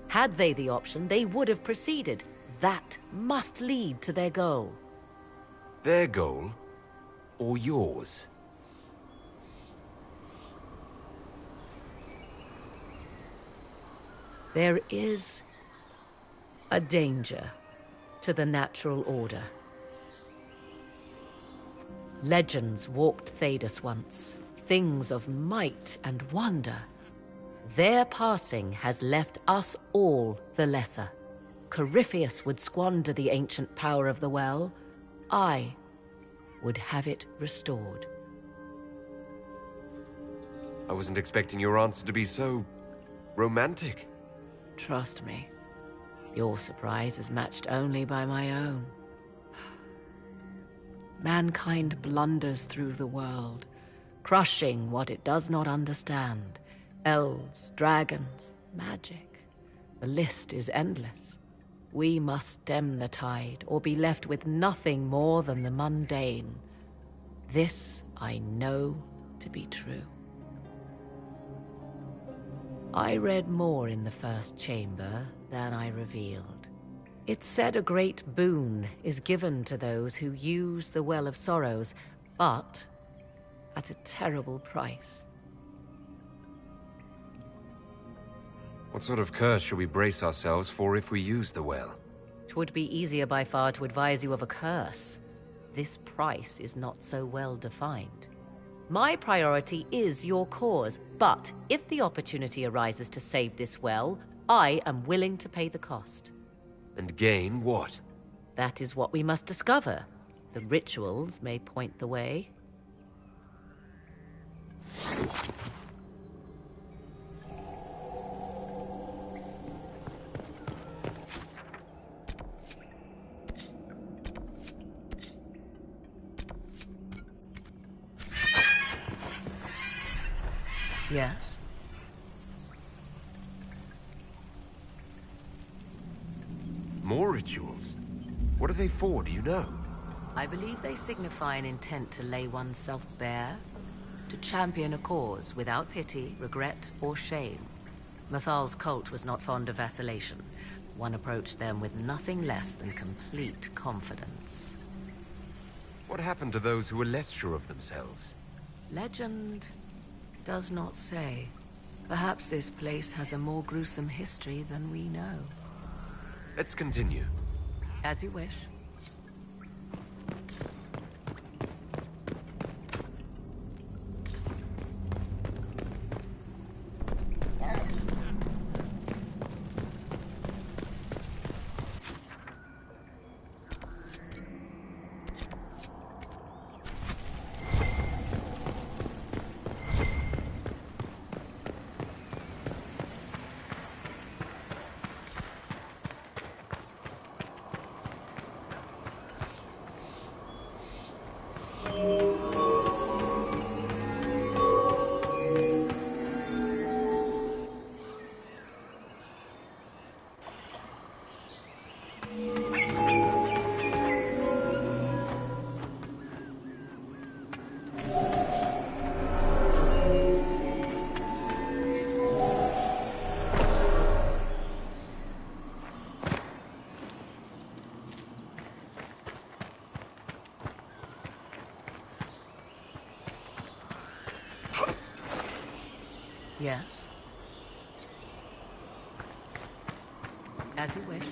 Had they the option, they would have proceeded. That must lead to their goal. Their goal? Or yours? There is a danger to the natural order. Legends walked Thedas once, things of might and wonder. Their passing has left us all the lesser. Corypheus would squander the ancient power of the well. I would have it restored. I wasn't expecting your answer to be so romantic. Trust me, your surprise is matched only by my own. Mankind blunders through the world, crushing what it does not understand. Elves, dragons, magic. The list is endless. We must stem the tide, or be left with nothing more than the mundane. This I know to be true. I read more in the first chamber than I revealed. It said a great boon is given to those who use the Well of Sorrows, but at a terrible price. What sort of curse should we brace ourselves for if we use the well? 'Twould be easier by far to advise you of a curse. This price is not so well defined. My priority is your cause, but if the opportunity arises to save this well, I am willing to pay the cost. And gain what? That is what we must discover. The rituals may point the way. Yes? More rituals? What are they for, do you know? I believe they signify an intent to lay oneself bare, to champion a cause without pity, regret, or shame. Mathal's cult was not fond of vacillation. One approached them with nothing less than complete confidence. What happened to those who were less sure of themselves? Legend does not say. Perhaps this place has a more gruesome history than we know. Let's continue. As you wish. Yes? As you wish.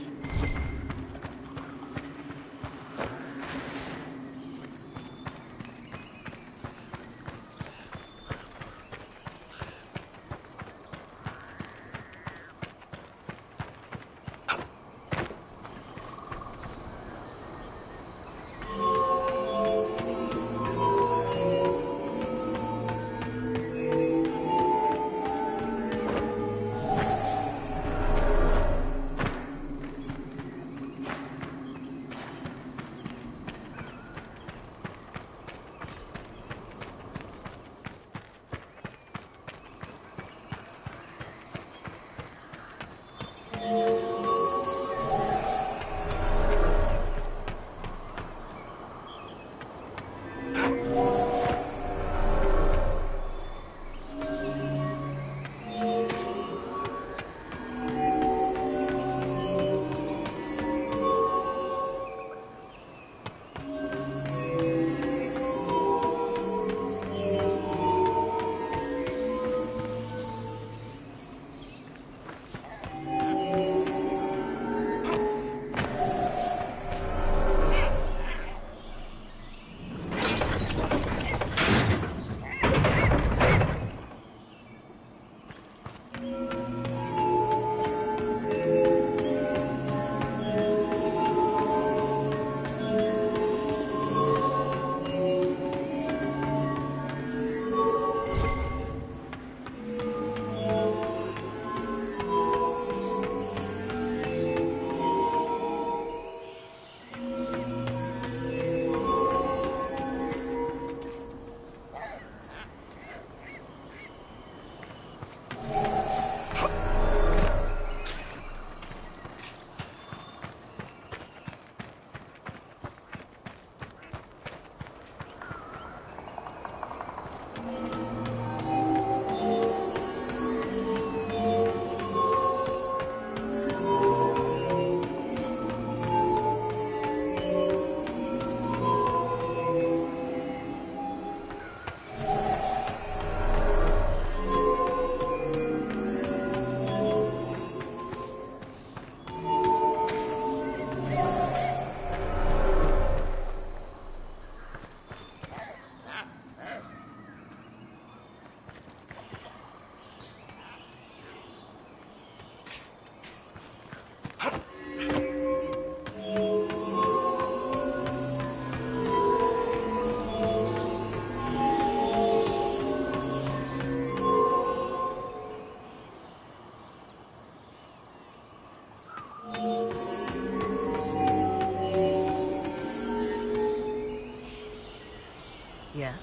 Yes?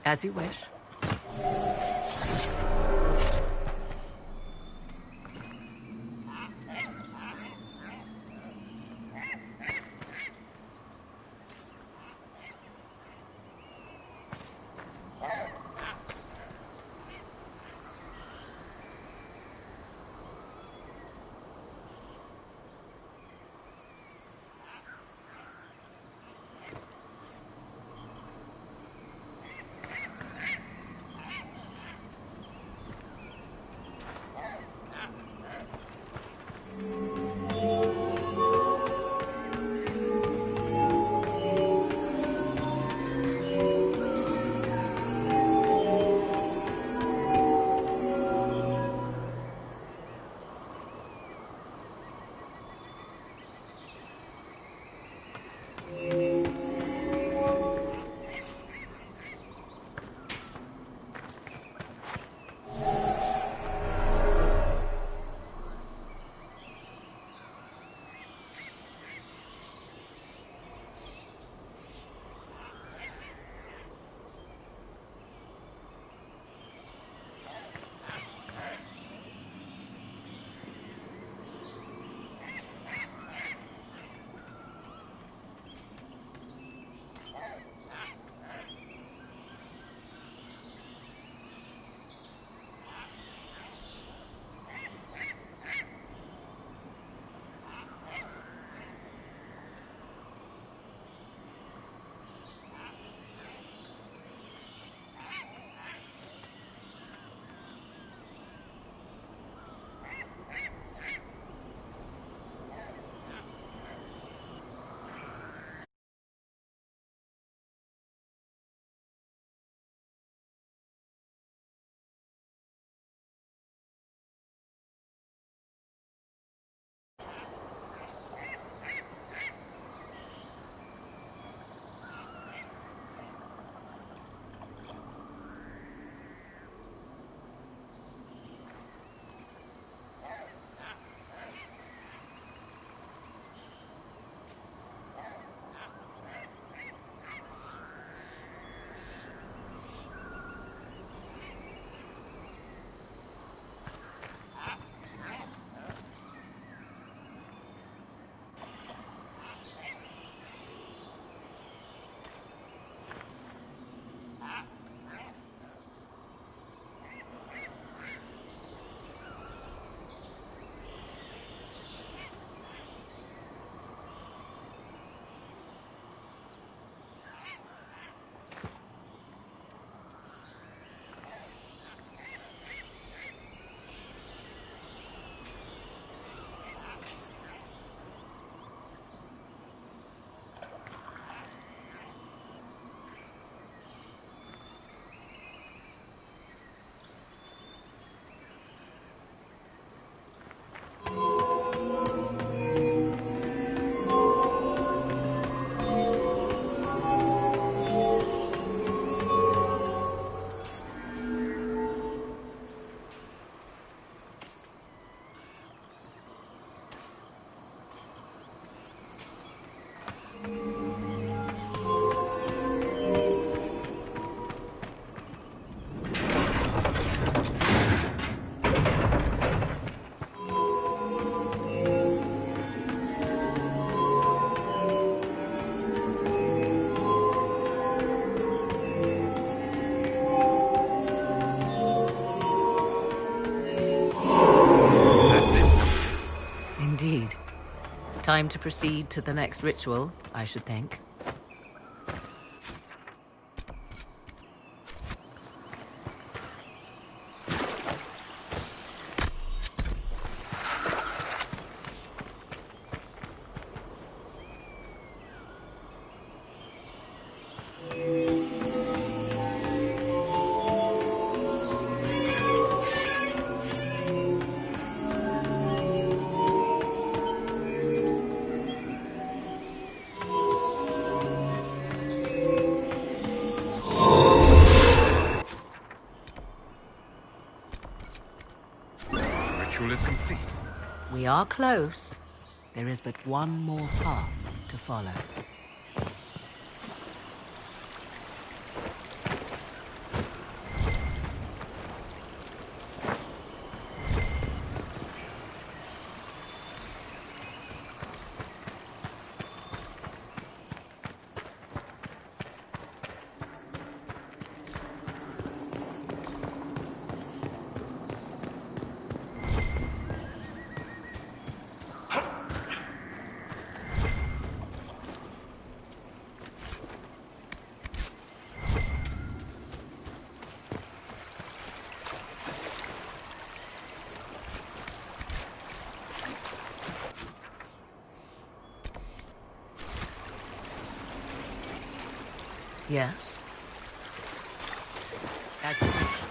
As you wish. Time to proceed to the next ritual, I should think. Is complete. We are close. There is but one more path to follow. Yes. As you wish.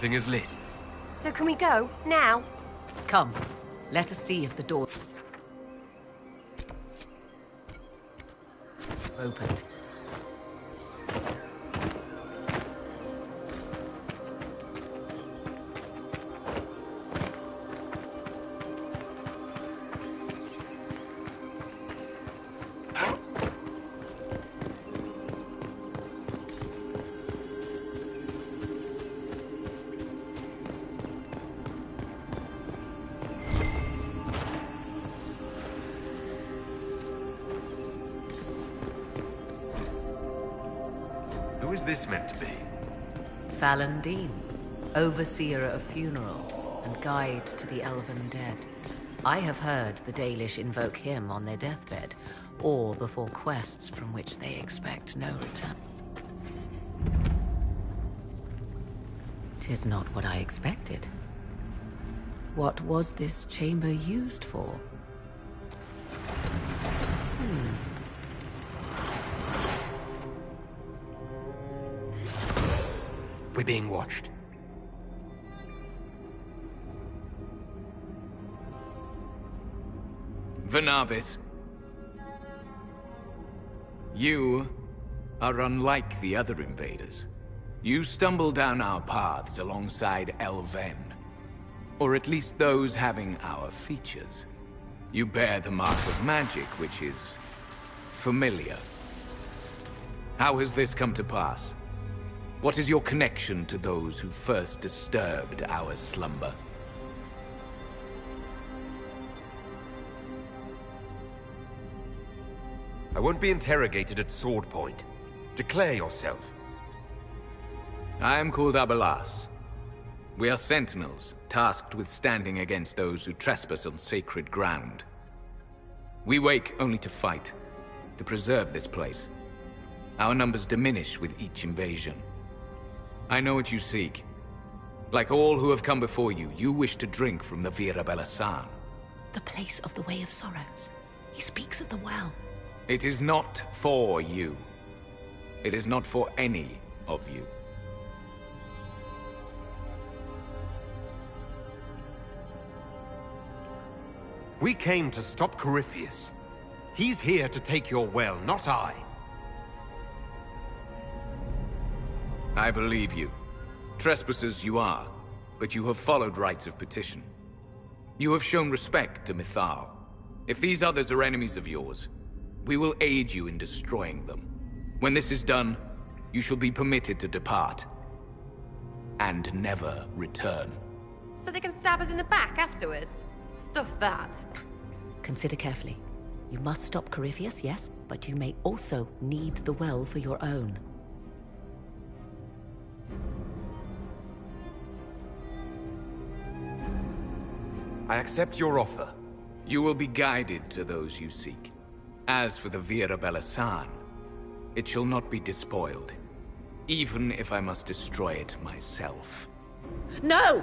something is lit. So can we go? Now? Come, let us see if the door opened. Who is this meant to be? Fallon Dean, overseer of funerals and guide to the elven dead. I have heard the Dalish invoke him on their deathbed, or before quests from which they expect no return. 'Tis not what I expected. What was this chamber used for? We're being watched. Vanavis. You are unlike the other invaders. You stumble down our paths alongside Elven. Or at least those having our features. You bear the mark of magic, which is familiar. How has this come to pass? What is your connection to those who first disturbed our slumber? I won't be interrogated at sword point. Declare yourself. I am called Abelas. We are sentinels, tasked with standing against those who trespass on sacred ground. We wake only to fight, to preserve this place. Our numbers diminish with each invasion. I know what you seek. Like all who have come before you, you wish to drink from the Vira Belasan. The place of the Way of Sorrows. He speaks of the well. It is not for you. It is not for any of you. We came to stop Corypheus. He's here to take your well, not I. I believe you. Trespassers you are, but you have followed rites of petition. You have shown respect to Mythal. If these others are enemies of yours, we will aid you in destroying them. When this is done, you shall be permitted to depart. And never return. So they can stab us in the back afterwards? Stuff that. Consider carefully. You must stop Corypheus, yes, but you may also need the well for your own. I accept your offer. You will be guided to those you seek. As for the Vira Belasan, it shall not be despoiled, even if I must destroy it myself. No!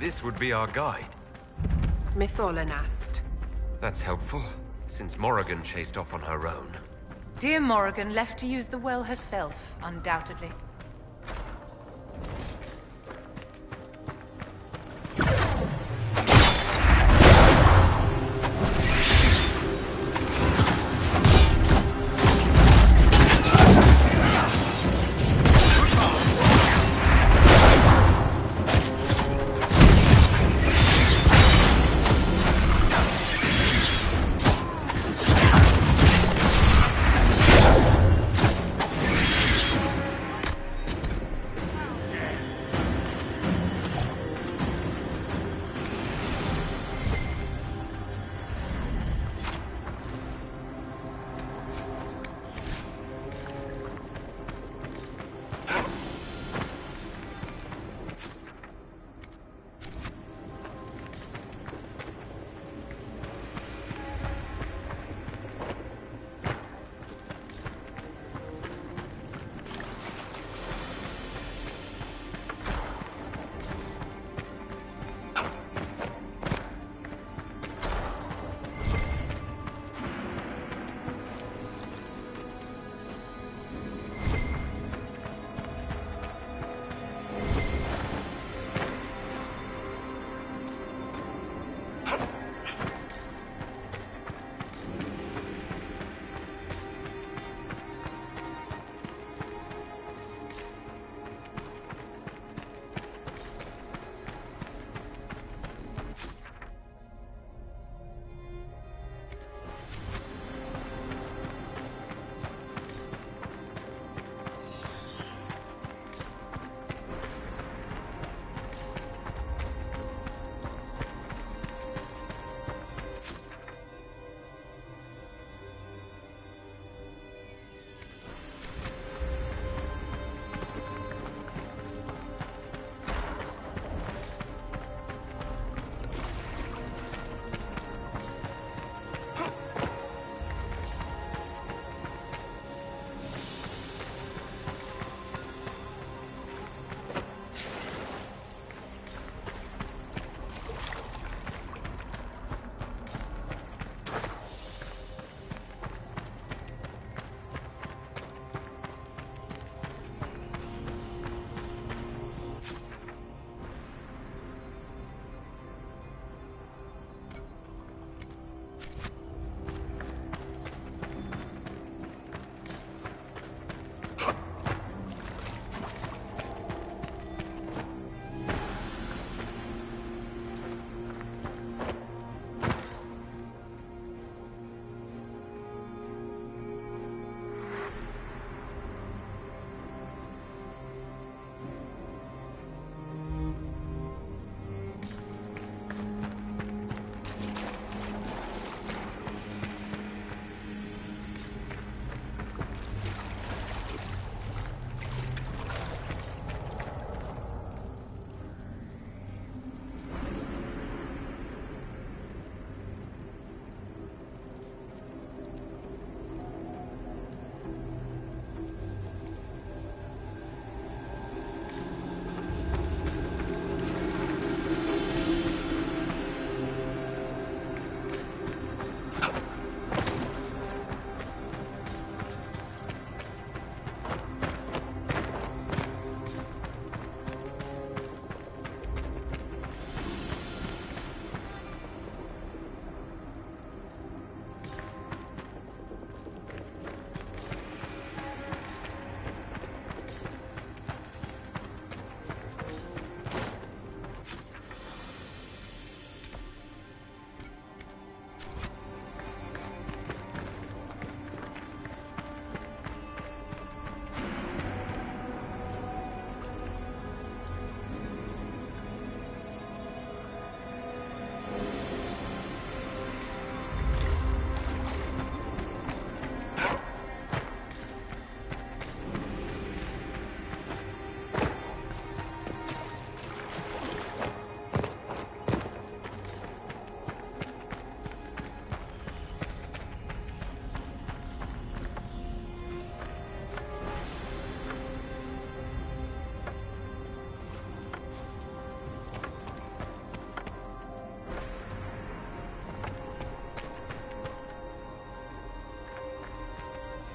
This would be our guide. Mytholanast. That's helpful, since Morrigan chased off on her own. Dear Morrigan left to use the well herself, undoubtedly.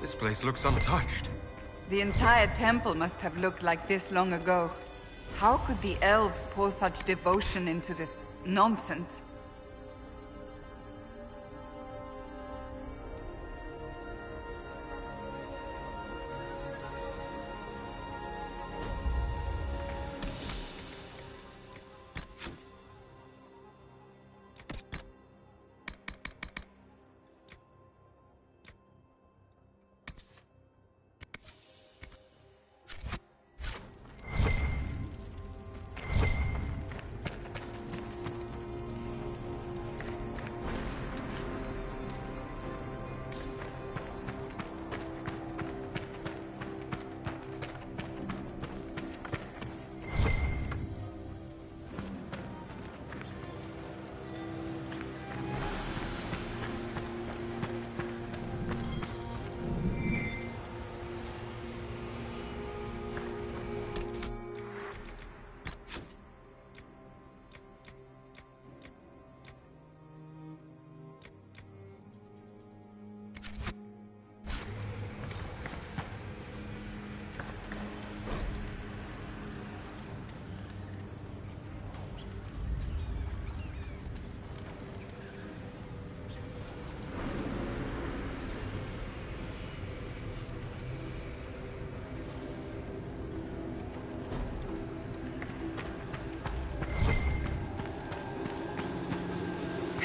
This place looks untouched. The entire temple must have looked like this long ago. How could the elves pour such devotion into this nonsense?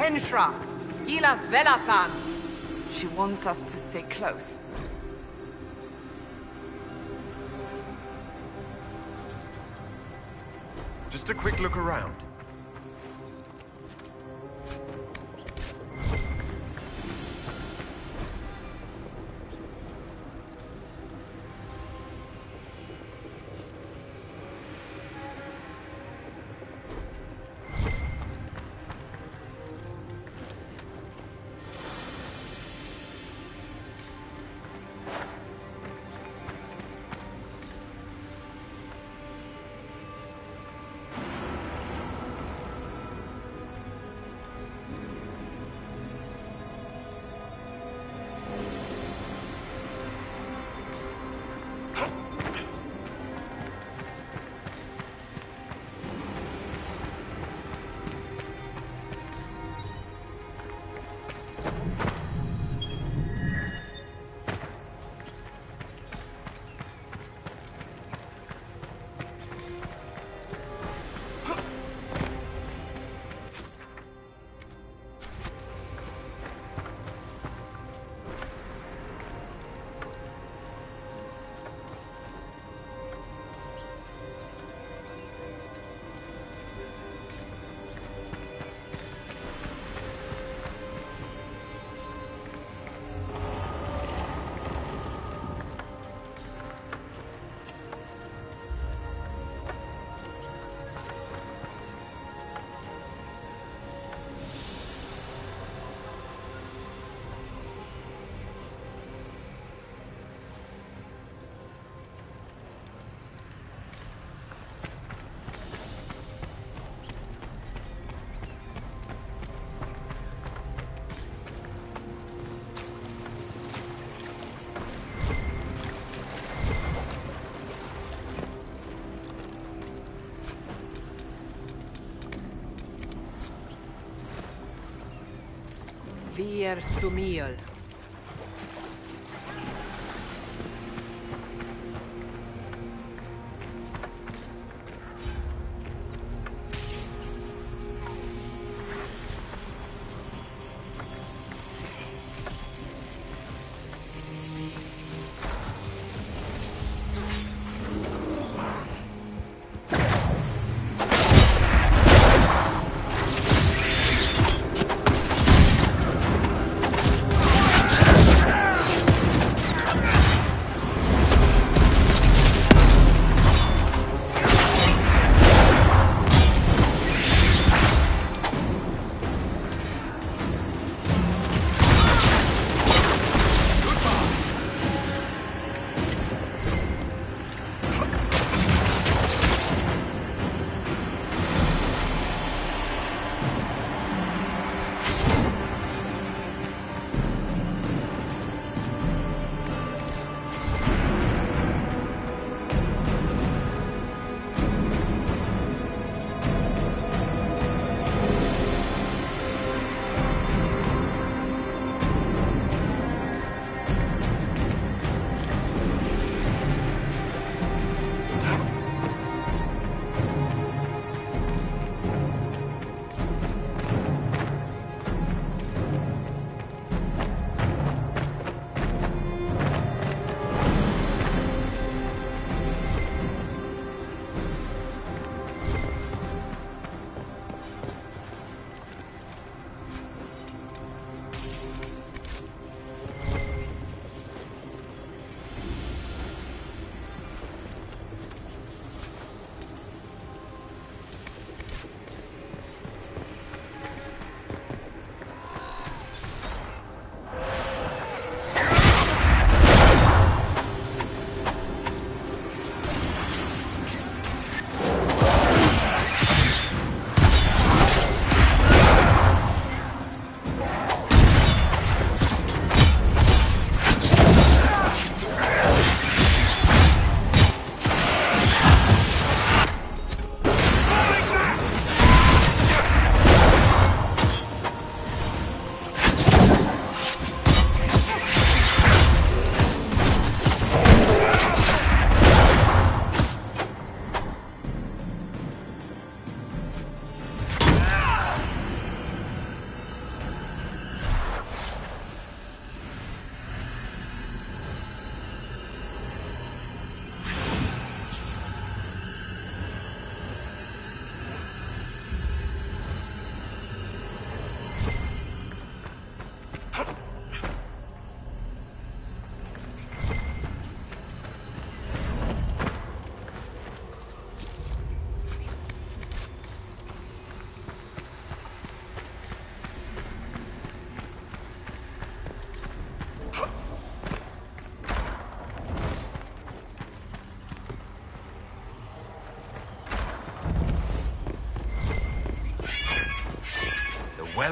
Henshra, Gilas Velathan. She wants us to stay close. Just a quick look around. Vir Sumiel.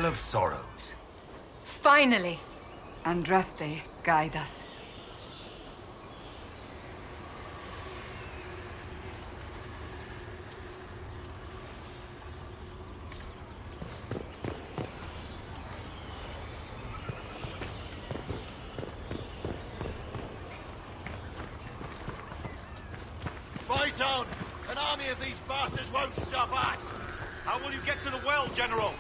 Well of Sorrows. Finally! Andraste, guide us. Fight on! An army of these bastards won't stop us! How will you get to the well, General?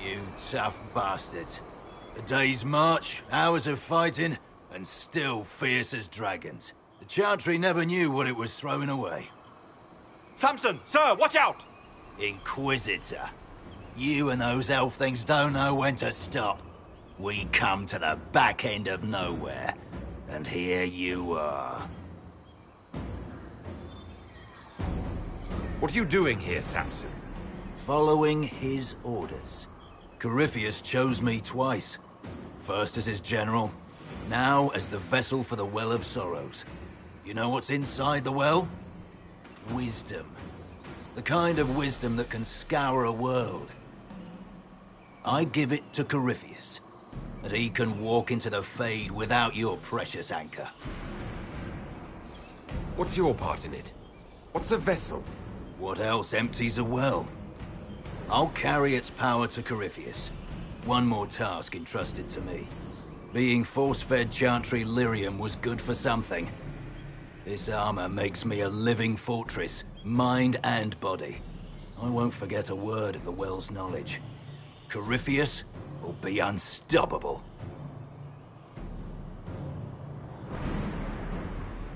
You tough bastards. A day's march, hours of fighting, and still fierce as dragons. The Chantry never knew what it was throwing away. Samson! Sir, watch out! Inquisitor. You and those elf things don't know when to stop. We come to the back end of nowhere, and here you are. What are you doing here, Samson? Following his orders. Corypheus chose me twice. First as his general, now as the vessel for the Well of Sorrows. You know what's inside the well? Wisdom. The kind of wisdom that can scour a world. I give it to Corypheus, that he can walk into the Fade without your precious anchor. What's your part in it? What's a vessel? What else empties a well? I'll carry its power to Corypheus. One more task entrusted to me. Being force-fed Chantry lyrium was good for something. This armor makes me a living fortress, mind and body. I won't forget a word of the well's knowledge. Corypheus will be unstoppable.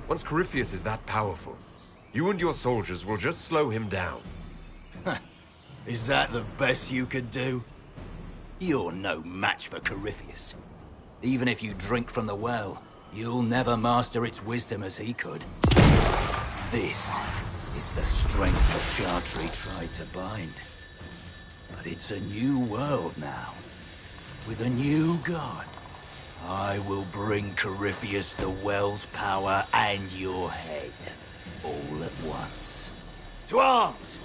Once Corypheus is that powerful, you and your soldiers will just slow him down. Is that the best you could do? You're no match for Corypheus. Even if you drink from the well, you'll never master its wisdom as he could. This is the strength the Chantry tried to bind. But it's a new world now, with a new god. I will bring Corypheus the well's power and your head, all at once. To arms!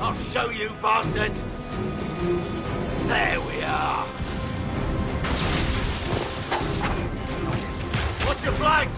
I'll show you, bastards! There we are! Watch your flanks!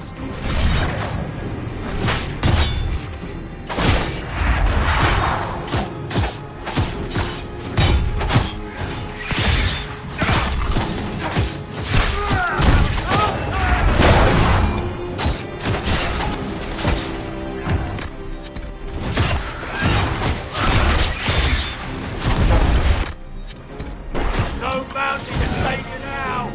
No bounty to save you now!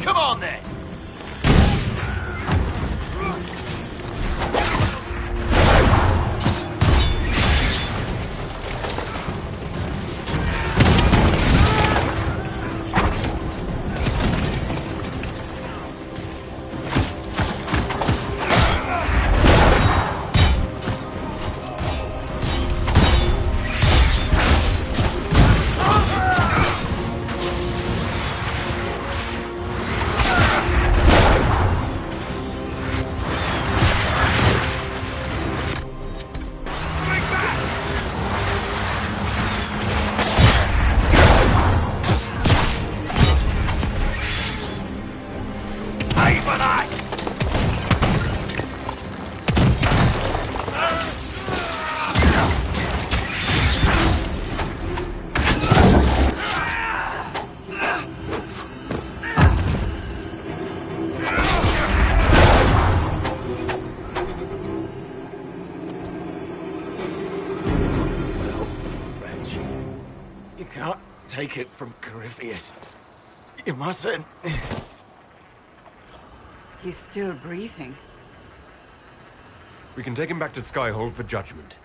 Come on then! take it from Corypheus. You mustn't. He's still breathing. We can take him back to Skyhold for judgment.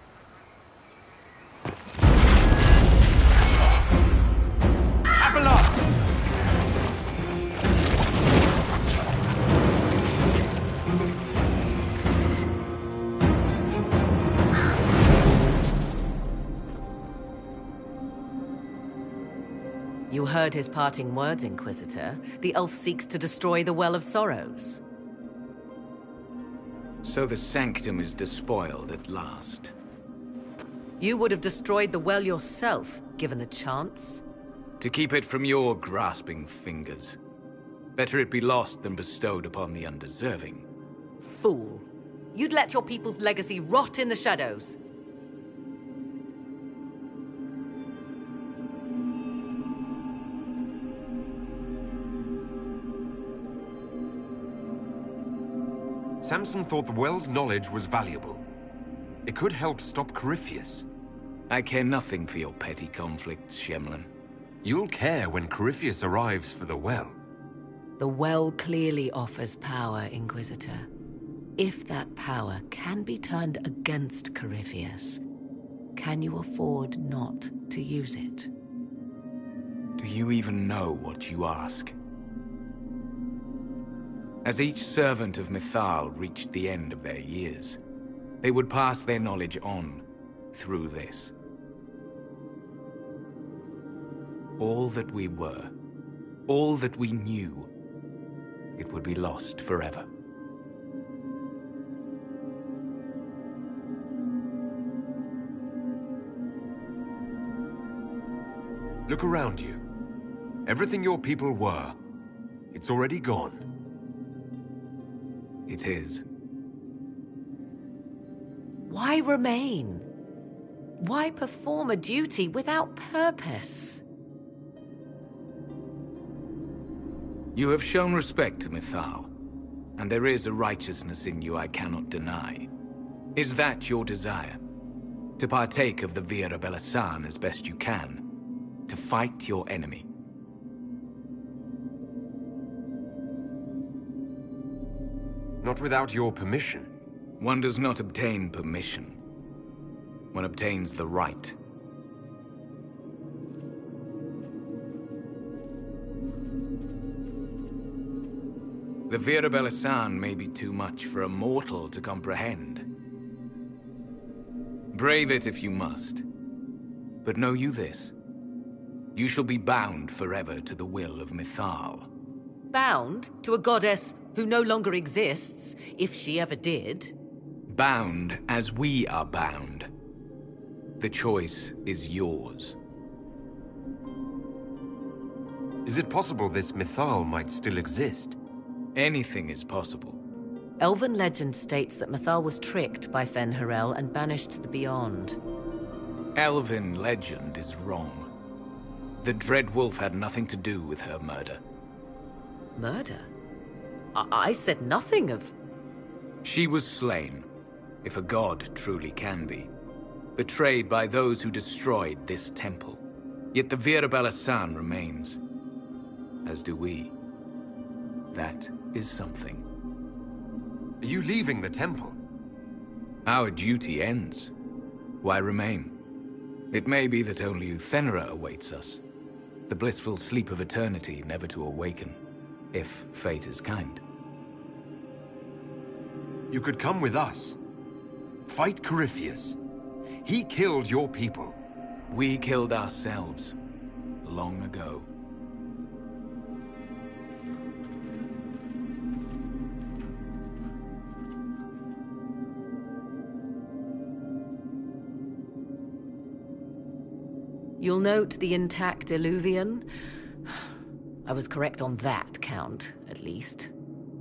You heard his parting words, Inquisitor. The elf seeks to destroy the Well of Sorrows. So the Sanctum is despoiled at last. You would have destroyed the well yourself, given the chance. To keep it from your grasping fingers. Better it be lost than bestowed upon the undeserving. Fool. You'd let your people's legacy rot in the shadows. Samson thought the well's knowledge was valuable. It could help stop Corypheus. I care nothing for your petty conflicts, Shemlin. You'll care when Corypheus arrives for the well. The well clearly offers power, Inquisitor. If that power can be turned against Corypheus, can you afford not to use it? Do you even know what you ask? As each servant of Mythal reached the end of their years, they would pass their knowledge on through this. All that we were, all that we knew, it would be lost forever. Look around you. Everything your people were, it's already gone. It is. Why remain? Why perform a duty without purpose? You have shown respect to Mythal, and there is a righteousness in you I cannot deny. Is that your desire? To partake of the Vira Belasan as best you can? To fight your enemy? Not without your permission. One does not obtain permission. One obtains the right. The Vira Belasan may be too much for a mortal to comprehend. Brave it if you must. But know you this. You shall be bound forever to the will of Mythal. Bound to a goddess who no longer exists, if she ever did. Bound as we are bound. The choice is yours. Is it possible this Mythal might still exist? Anything is possible. Elven legend states that Mythal was tricked by Fen-Harel and banished to the Beyond. Elven legend is wrong. The Dreadwolf had nothing to do with her murder. Murder? I said nothing of... She was slain, if a god truly can be. Betrayed by those who destroyed this temple. Yet the Vira Belasan remains. As do we. That is something. Are you leaving the temple? Our duty ends. Why remain? It may be that only Uthenera awaits us. The blissful sleep of eternity never to awaken, if fate is kind. You could come with us. Fight Corypheus. He killed your people. We killed ourselves. Long ago. You'll note the intact Illuvian. I was correct on that count, at least.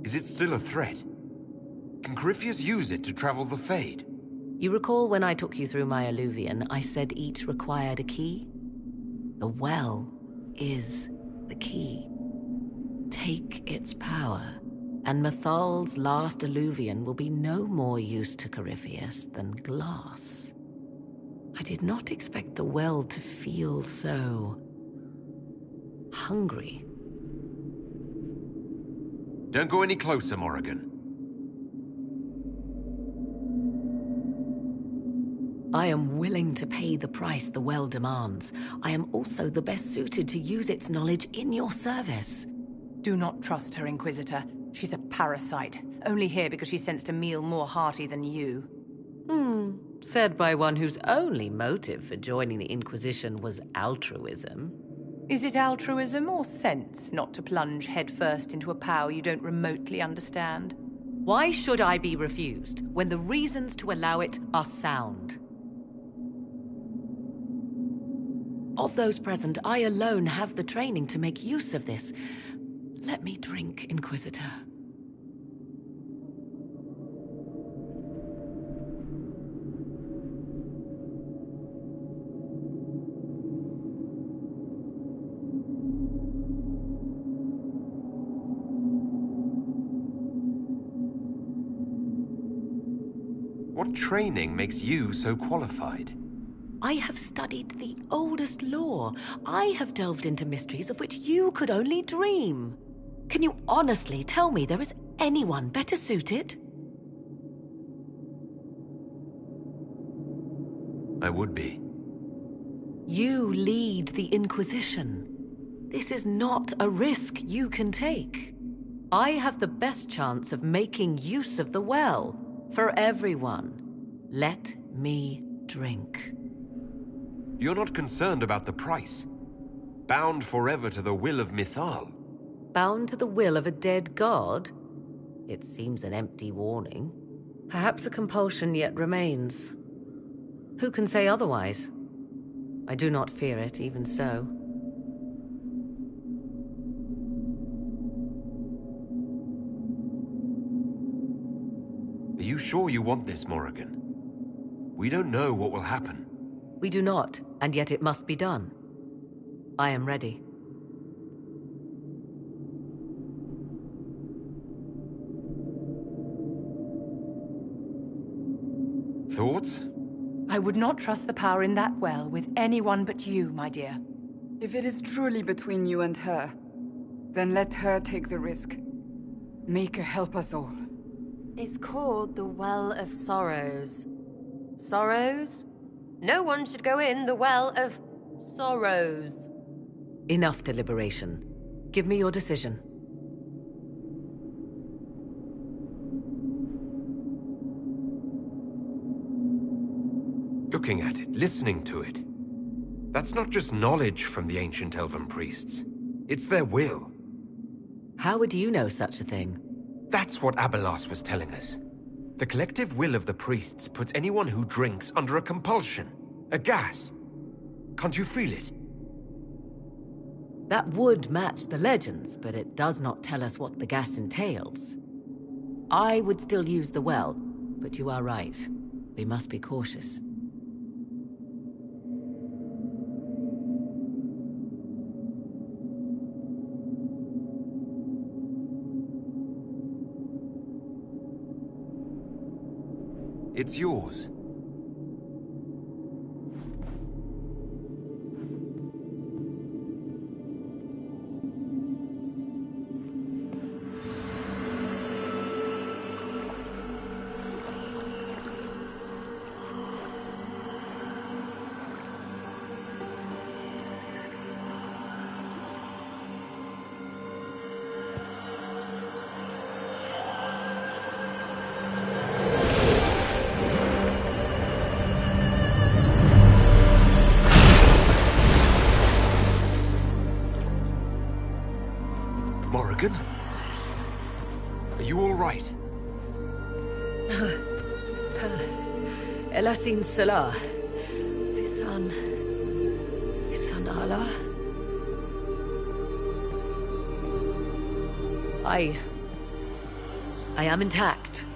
Is it still a threat? Can Corypheus use it to travel the Fade? You recall when I took you through my Illuvian, I said each required a key? The well is the key. Take its power, and Mythal's last Illuvian will be no more use to Corypheus than glass. I did not expect the well to feel so hungry. Don't go any closer, Morrigan. I am willing to pay the price the well demands. I am also the best suited to use its knowledge in your service. Do not trust her, Inquisitor. She's a parasite, only here because she sensed a meal more hearty than you. Said by one whose only motive for joining the Inquisition was altruism. Is it altruism or sense not to plunge headfirst into a power you don't remotely understand? Why should I be refused when the reasons to allow it are sound? Of those present, I alone have the training to make use of this. Let me drink, Inquisitor. What training makes you so qualified? I have studied the oldest lore. I have delved into mysteries of which you could only dream. Can you honestly tell me there is anyone better suited? I would be. You lead the Inquisition. This is not a risk you can take. I have the best chance of making use of the well. For everyone. Let me drink. You're not concerned about the price. Bound forever to the will of Mythal. Bound to the will of a dead god? It seems an empty warning. Perhaps a compulsion yet remains. Who can say otherwise? I do not fear it, even so. Are you sure you want this, Morrigan? We don't know what will happen. We do not, and yet it must be done. I am ready. Thoughts? I would not trust the power in that well with anyone but you, my dear. If it is truly between you and her, then let her take the risk. Make her help us all. It's called the Well of Sorrows. Sorrows? No one should go in the Well of Sorrows. Enough deliberation. Give me your decision. Looking at it, listening to it. That's not just knowledge from the ancient elven priests. It's their will. How would you know such a thing? That's what Abelas was telling us. The collective will of the priests puts anyone who drinks under a compulsion. A gas. Can't you feel it? That would match the legends, but it does not tell us what the gas entails. I would still use the well, but you are right. We must be cautious. It's yours. Morrigan? Are you all right? Elasin Salah. Visan Allah. I am intact.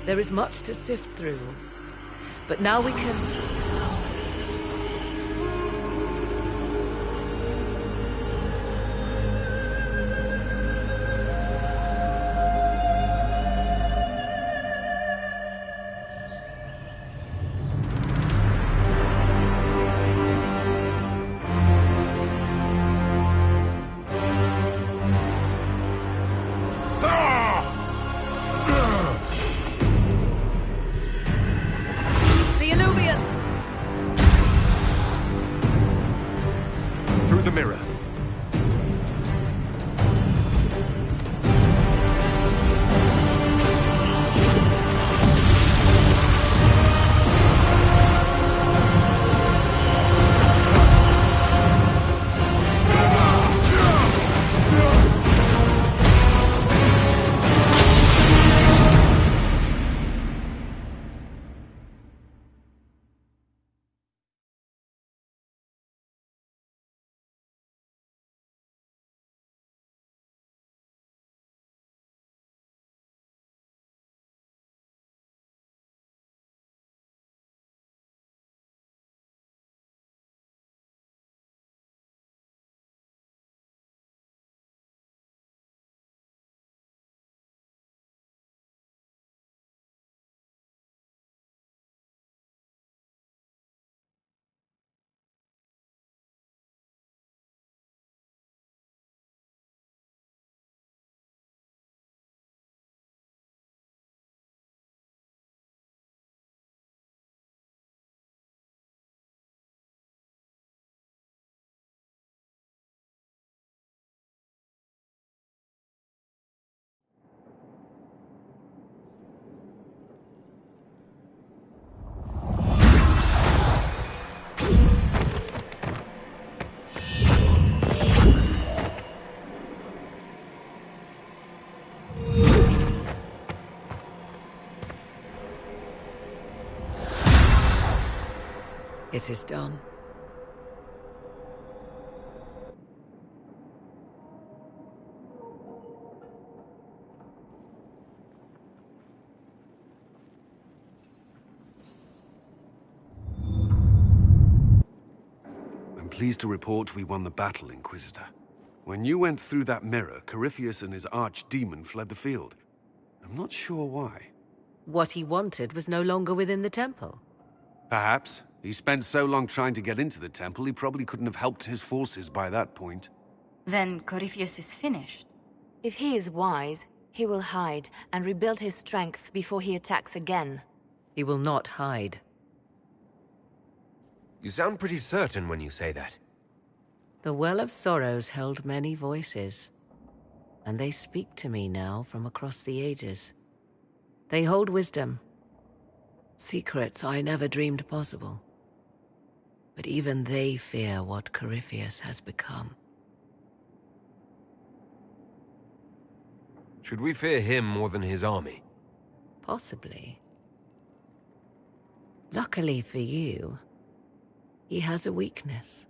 There is much to sift through. But now we can... It is done. I'm pleased to report we won the battle, Inquisitor. When you went through that mirror, Corypheus and his archdemon fled the field. I'm not sure why. What he wanted was no longer within the temple. Perhaps. He spent so long trying to get into the temple, he probably couldn't have helped his forces by that point. Then Corypheus is finished. If he is wise, he will hide and rebuild his strength before he attacks again. He will not hide. You sound pretty certain when you say that. The Well of Sorrows held many voices, and they speak to me now from across the ages. They hold wisdom. Secrets I never dreamed possible. But even they fear what Corypheus has become. Should we fear him more than his army? Possibly. Luckily for you, he has a weakness.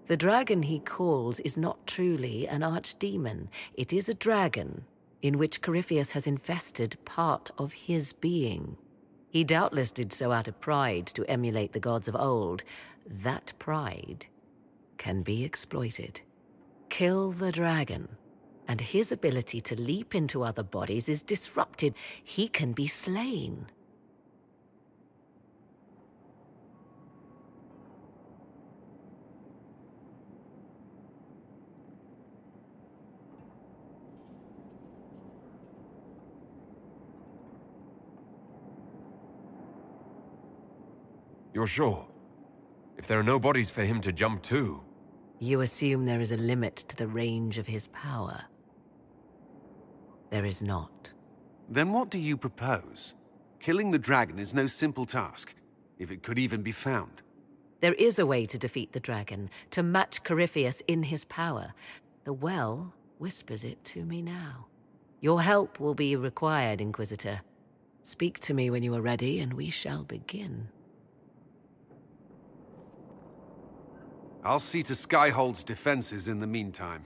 The dragon he calls is not truly an archdemon. It is a dragon in which Corypheus has invested part of his being. He doubtless did so out of pride to emulate the gods of old. That pride can be exploited. Kill the dragon, and his ability to leap into other bodies is disrupted. He can be slain. You're sure? If there are no bodies for him to jump to... You assume there is a limit to the range of his power. There is not. Then what do you propose? Killing the dragon is no simple task, if it could even be found. There is a way to defeat the dragon, to match Corypheus in his power. The well whispers it to me now. Your help will be required, Inquisitor. Speak to me when you are ready, and we shall begin. I'll see to Skyhold's defenses in the meantime.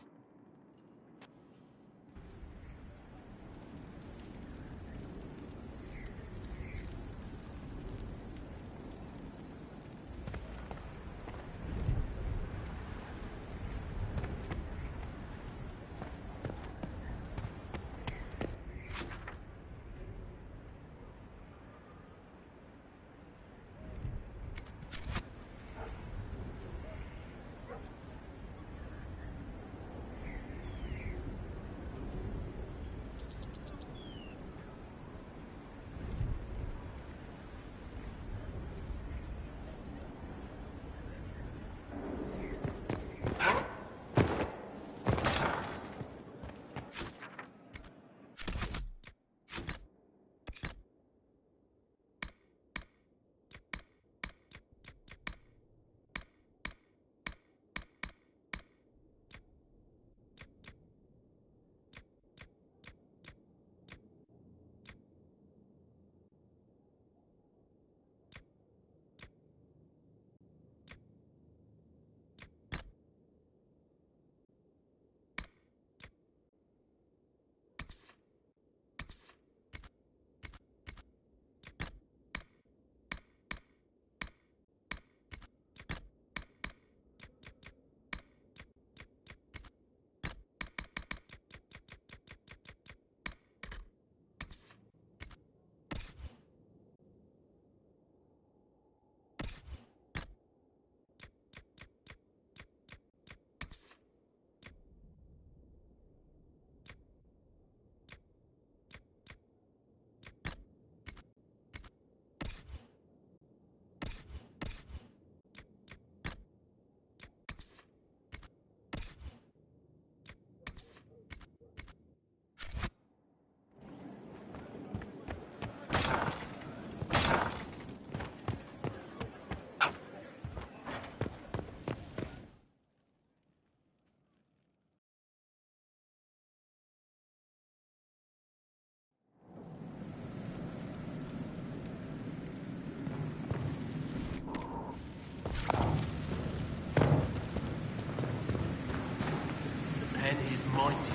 is mighty.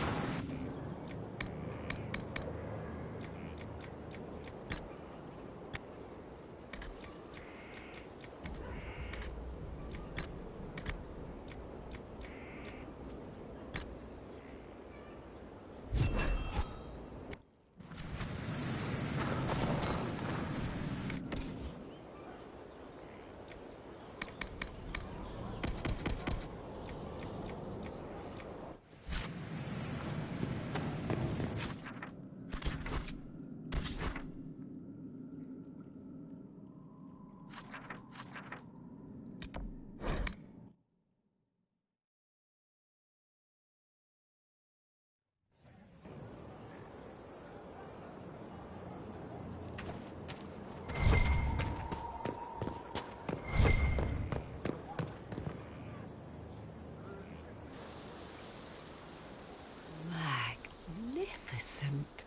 Magnificent.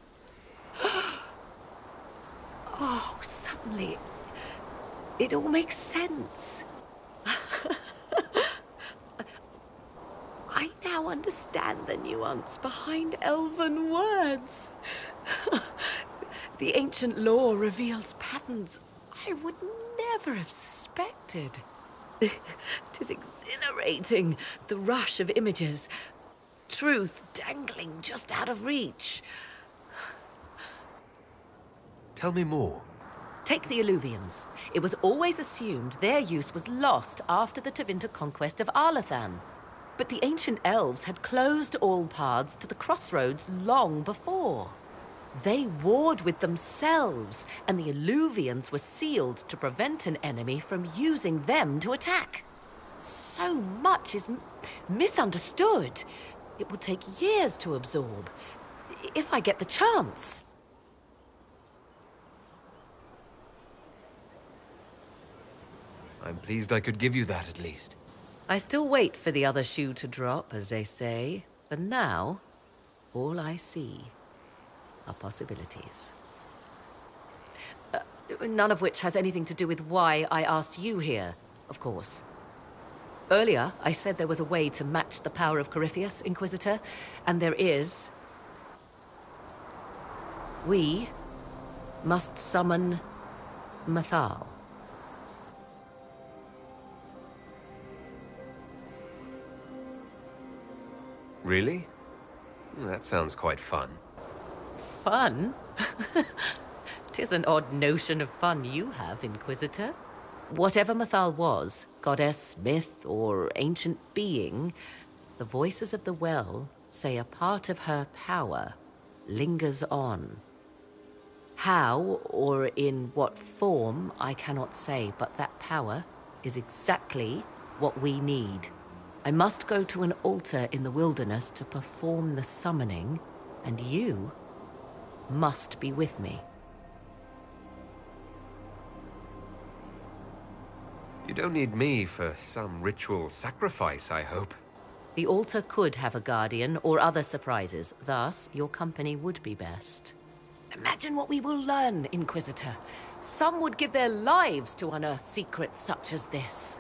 Oh, suddenly, it all makes sense. I now understand the nuance behind elven words. The ancient lore reveals patterns I would never have suspected. Tis exhilarating, the rush of images. Truth dangling just out of reach. Tell me more. Take the Illuvians. It was always assumed their use was lost after the Tevinter conquest of Arlathan. But the ancient elves had closed all paths to the crossroads long before. They warred with themselves, and the Illuvians were sealed to prevent an enemy from using them to attack. So much is misunderstood. It will take years to absorb, if I get the chance. I'm pleased I could give you that at least. I still wait for the other shoe to drop, as they say. For now, all I see are possibilities. None of which has anything to do with why I asked you here, of course. Earlier, I said there was a way to match the power of Corypheus, Inquisitor, and there is. We must summon Mathal. Really? That sounds quite fun. Fun? 'Tis an odd notion of fun you have, Inquisitor. Whatever Mathal was, goddess, myth, or ancient being, the voices of the well say a part of her power lingers on. How, or in what form, I cannot say, but that power is exactly what we need. I must go to an altar in the wilderness to perform the summoning, and you must be with me. You don't need me for some ritual sacrifice, I hope. The altar could have a guardian or other surprises, thus your company would be best. Imagine what we will learn, Inquisitor. Some would give their lives to unearth secrets such as this.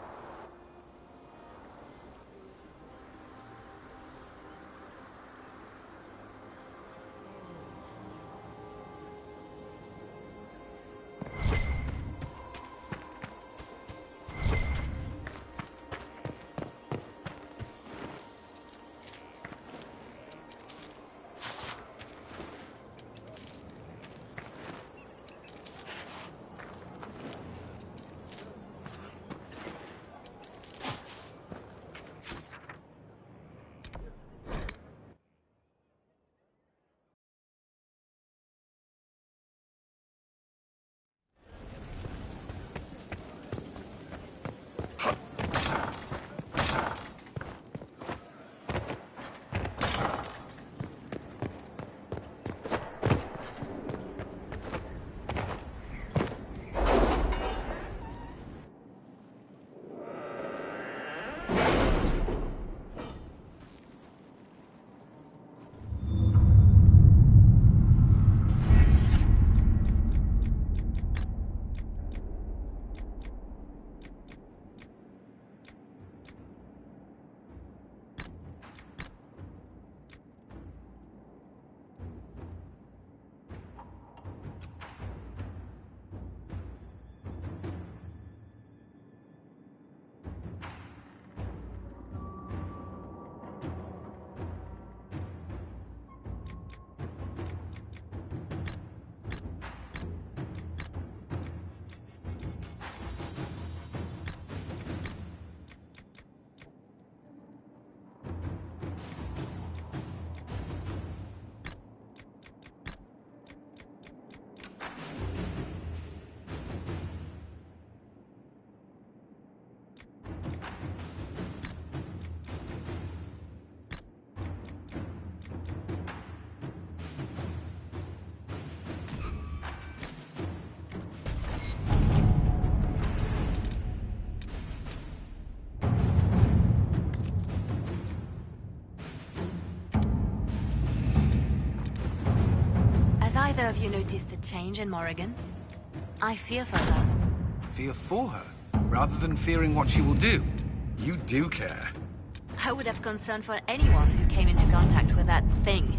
Either of you noticed the change in Morrigan? I fear for her. Fear for her, rather than fearing what she will do. You do care. I would have concern for anyone who came into contact with that thing.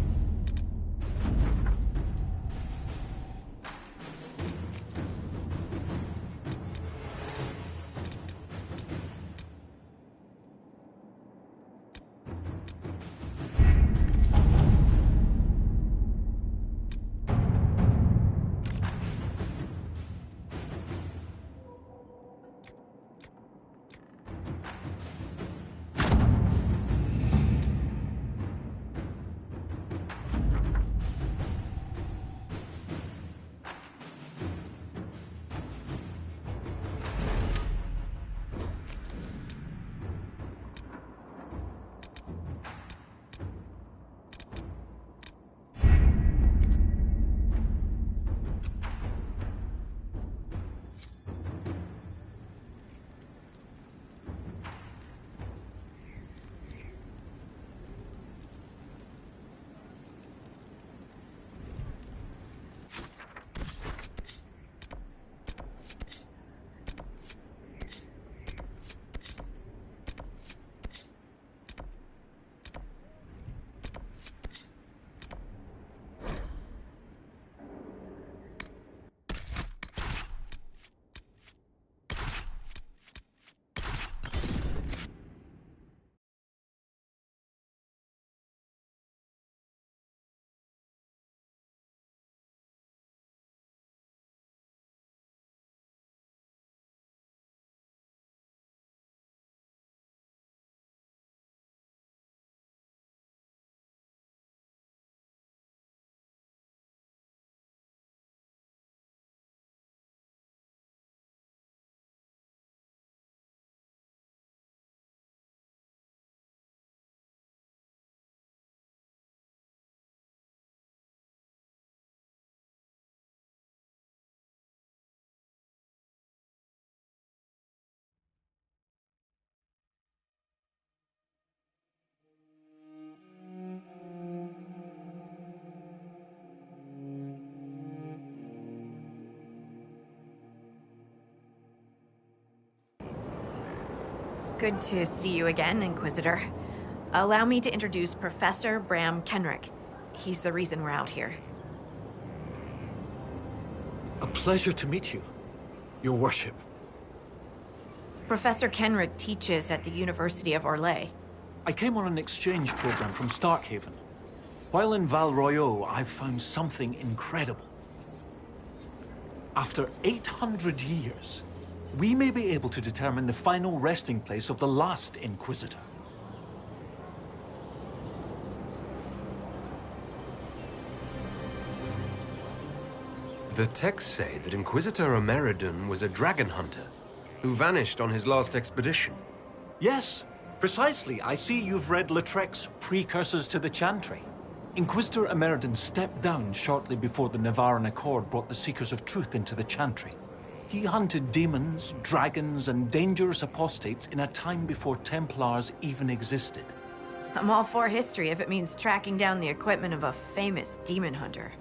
Good to see you again, Inquisitor. Allow me to introduce Professor Bram Kenrick. He's the reason we're out here. A pleasure to meet you, Your Worship. Professor Kenrick teaches at the University of Orlais. I came on an exchange program from Starkhaven. While in Val Royeaux, I've found something incredible. After 800 years, we may be able to determine the final resting place of the last Inquisitor. The texts say that Inquisitor Ameridan was a dragon hunter who vanished on his last expedition. Yes, precisely. I see you've read Lautrec's Precursors to the Chantry. Inquisitor Ameridan stepped down shortly before the Nevarran Accord brought the Seekers of Truth into the Chantry. He hunted demons, dragons, and dangerous apostates in a time before Templars even existed. I'm all for history if it means tracking down the equipment of a famous demon hunter.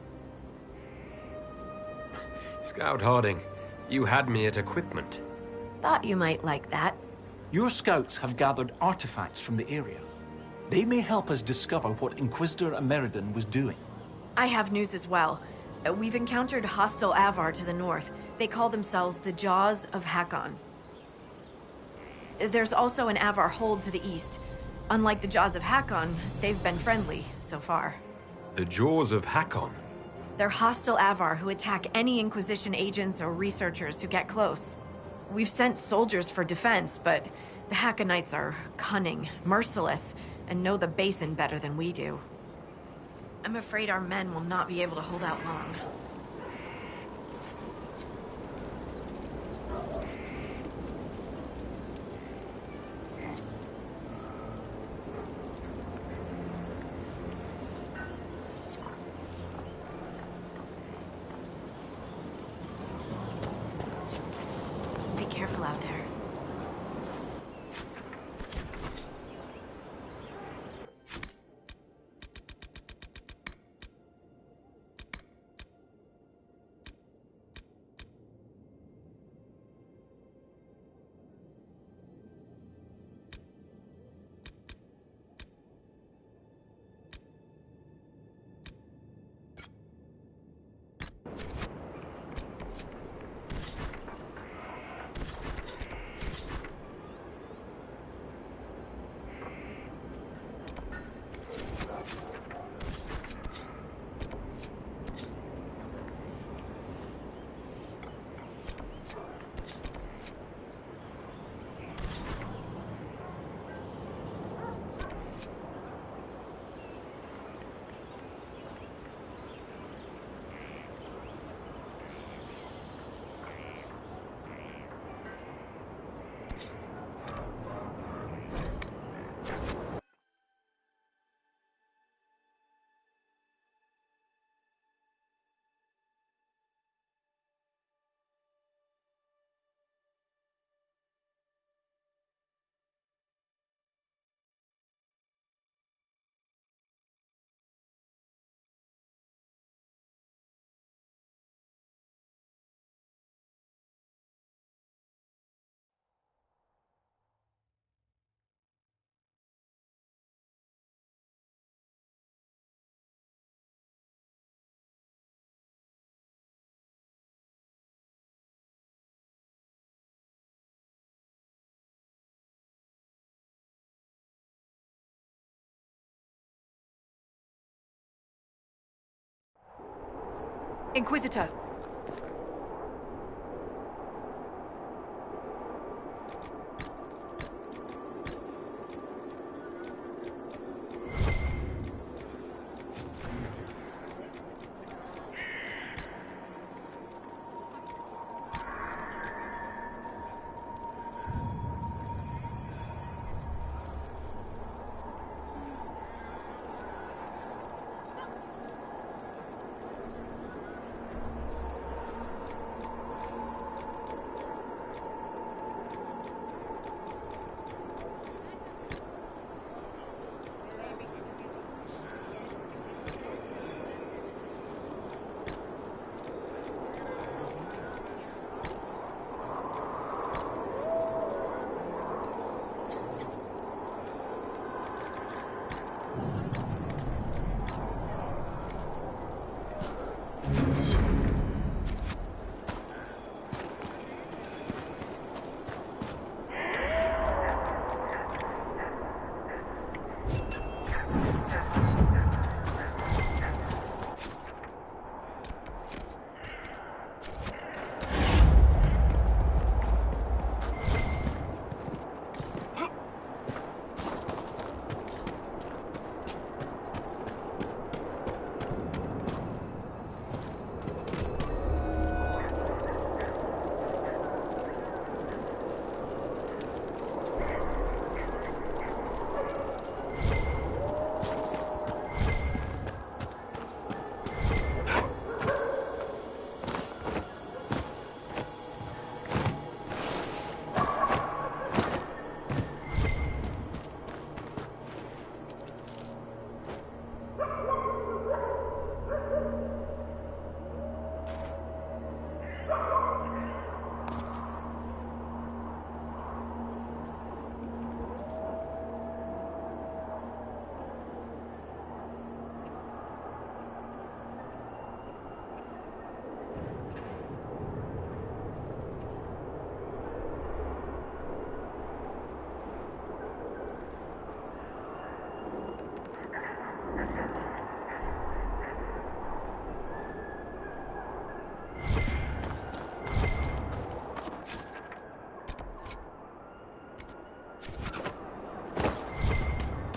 Scout Harding, you had me at equipment. Thought you might like that. Your scouts have gathered artifacts from the area. They may help us discover what Inquisitor Ameridan was doing. I have news as well. We've encountered hostile Avar to the north. They call themselves the Jaws of Hakon. There's also an Avar hold to the east. Unlike the Jaws of Hakon, they've been friendly so far. The Jaws of Hakon? They're hostile Avar who attack any Inquisition agents or researchers who get close. We've sent soldiers for defense, but the Hakonites are cunning, merciless, and know the basin better than we do. I'm afraid our men will not be able to hold out long. Be careful out there. Inquisitor.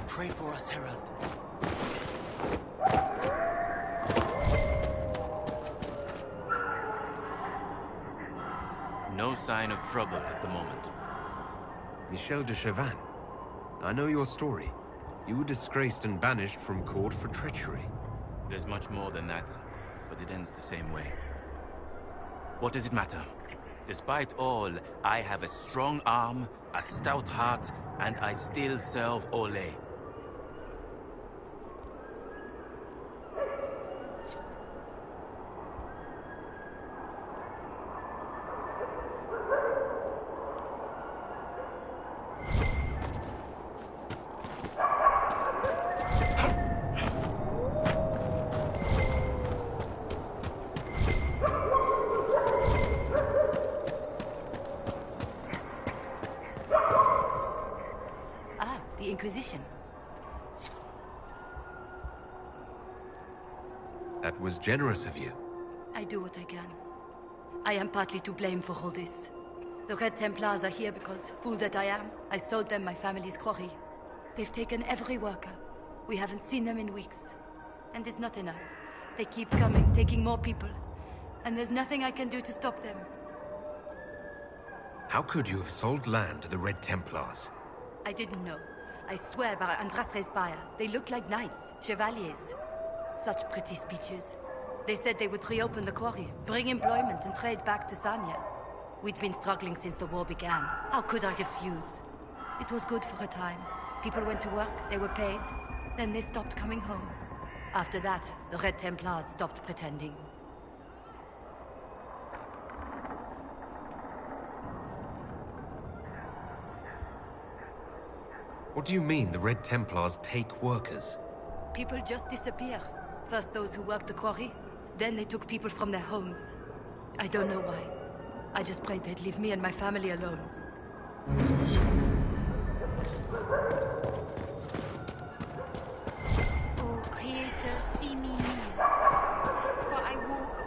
Pray for us, Herald. No sign of trouble at the moment. Michel de Chavannes. I know your story. You were disgraced and banished from court for treachery. There's much more than that, but it ends the same way. What does it matter? Despite all, I have a strong arm, a stout heart, and I still serve Ole. The Inquisition. That was generous of you. I do what I can. I am partly to blame for all this. The Red Templars are here because, fool that I am, I sold them my family's quarry. They've taken every worker. We haven't seen them in weeks. And it's not enough. They keep coming, taking more people. And there's nothing I can do to stop them. How could you have sold land to the Red Templars? I didn't know. I swear by Andrastre's Spire, they look like knights, chevaliers. Such pretty speeches. They said they would reopen the quarry, bring employment and trade back to Sanya. We'd been struggling since the war began. How could I refuse? It was good for a time. People went to work, they were paid. Then they stopped coming home. After that, the Red Templars stopped pretending. What do you mean the Red Templars take workers? People just disappear. First those who worked the quarry, then they took people from their homes. I don't know why. I just prayed they'd leave me and my family alone. Oh, Creator, see me near. For I walk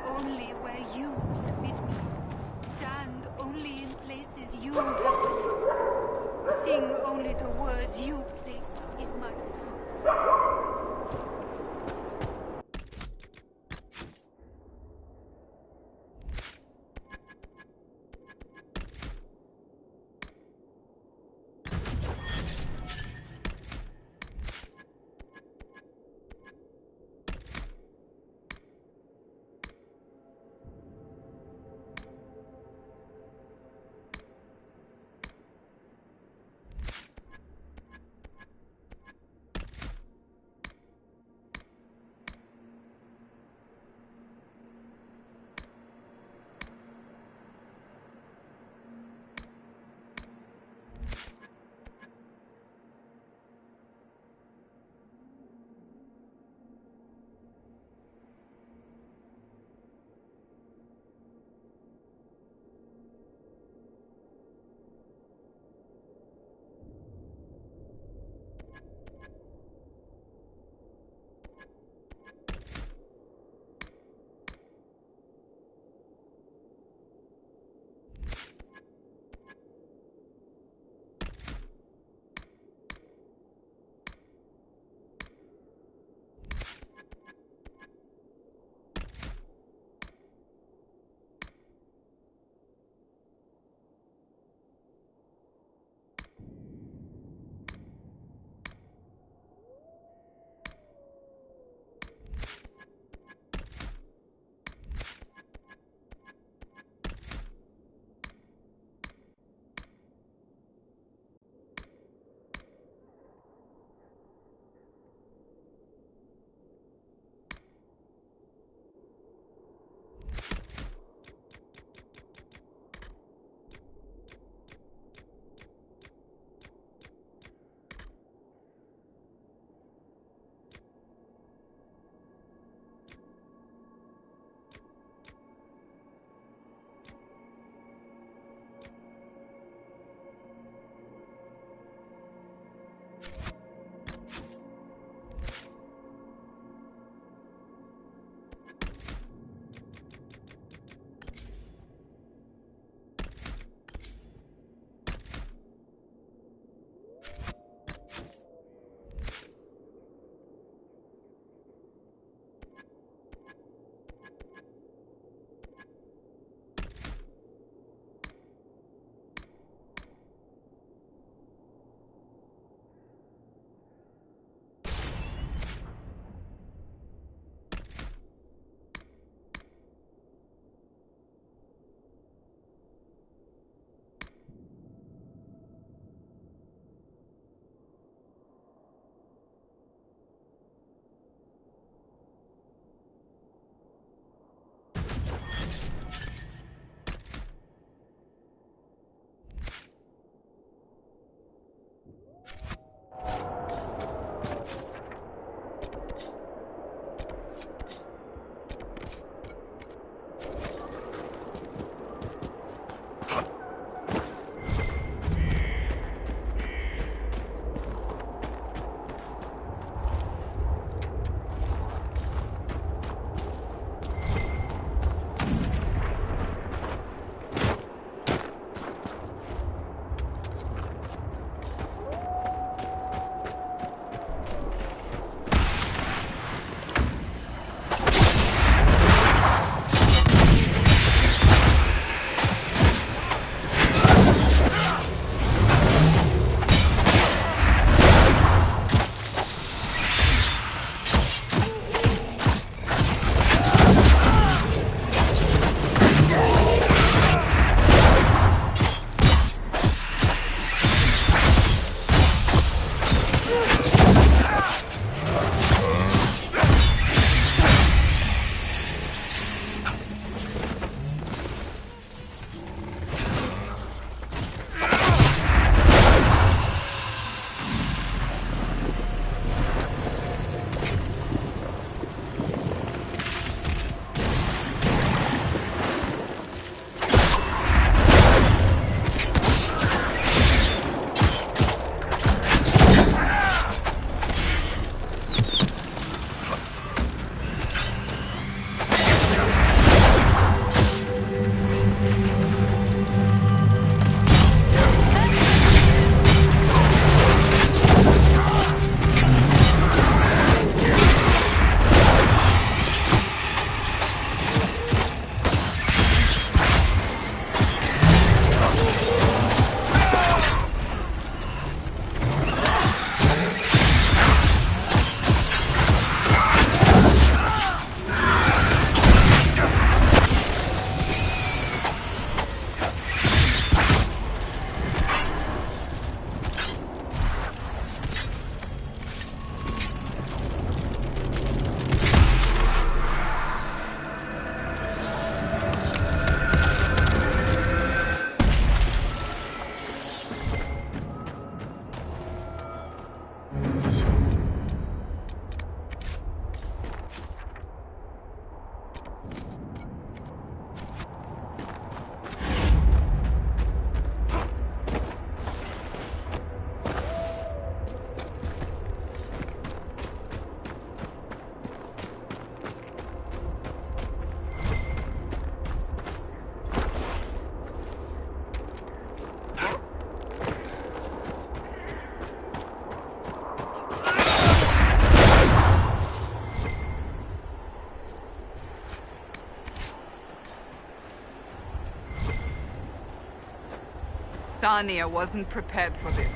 Thania wasn't prepared for this.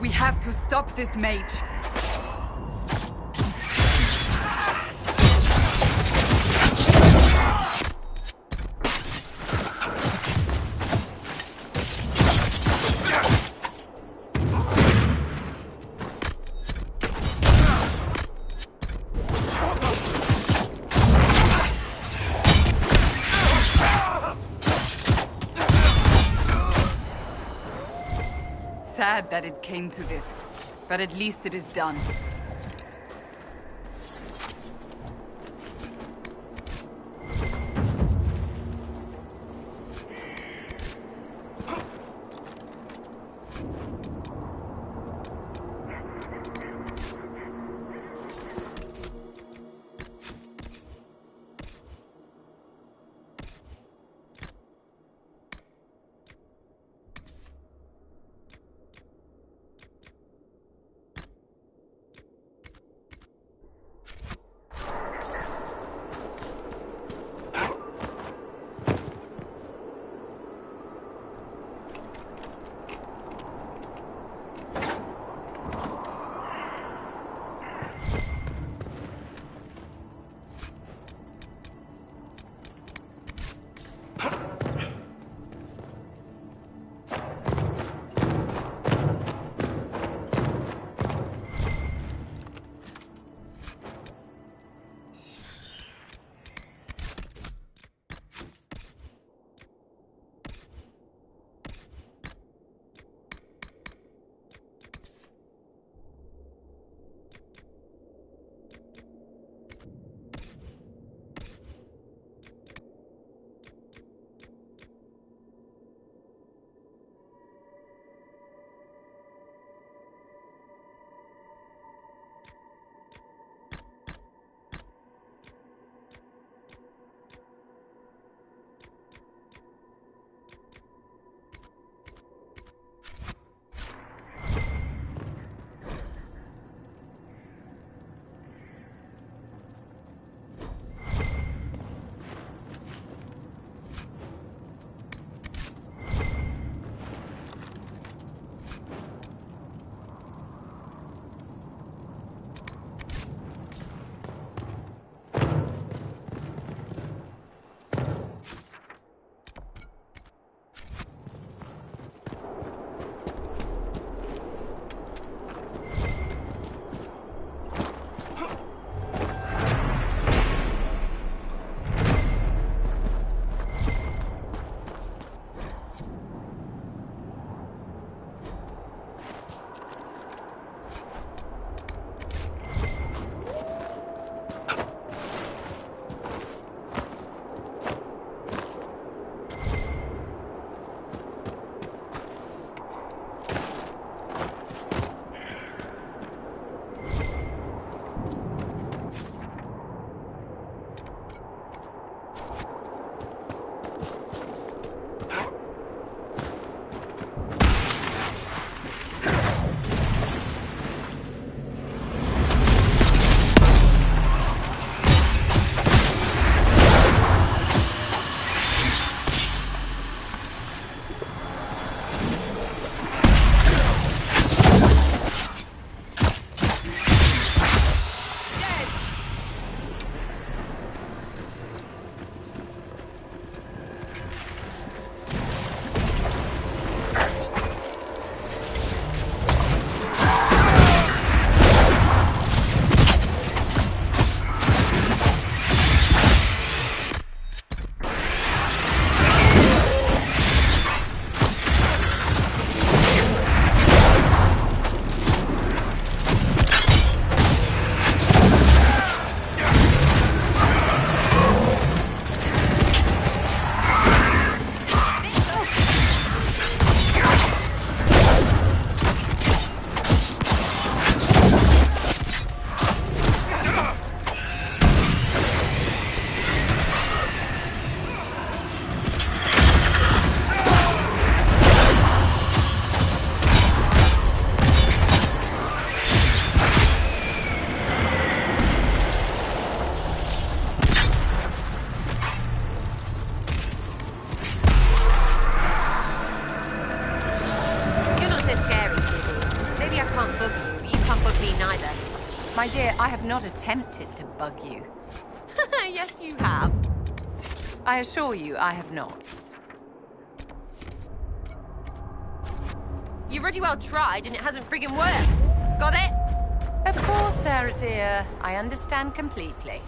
We have to stop this mage. Sad that it came to this, but at least it is done. have not attempted to bug you. Yes, you have. I assure you, I have not. You pretty well tried, and it hasn't friggin' worked. Got it? Of course, Sarah dear. I understand completely.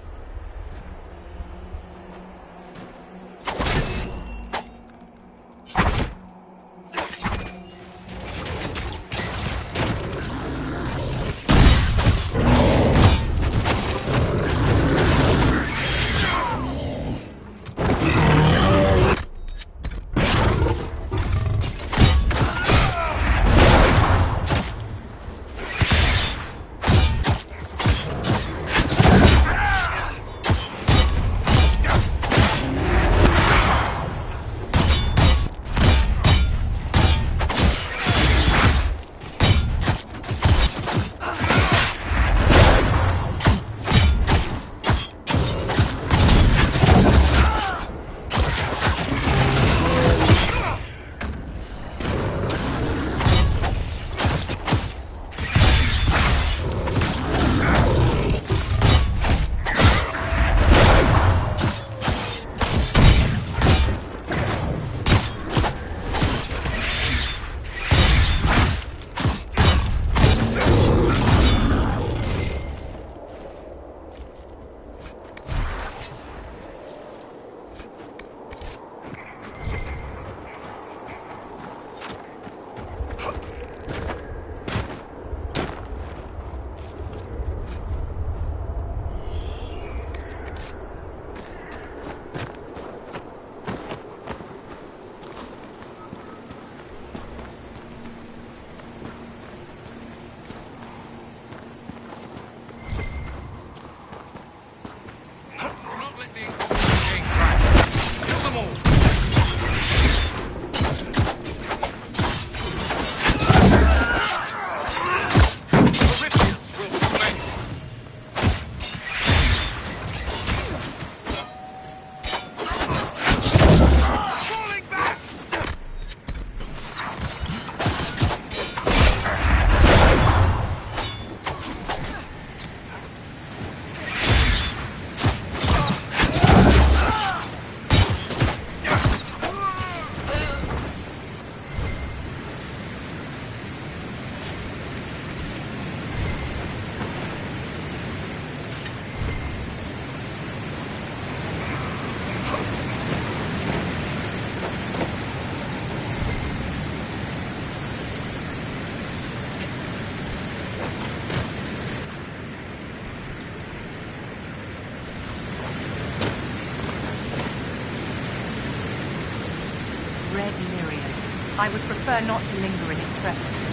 I would prefer not to linger in its presence.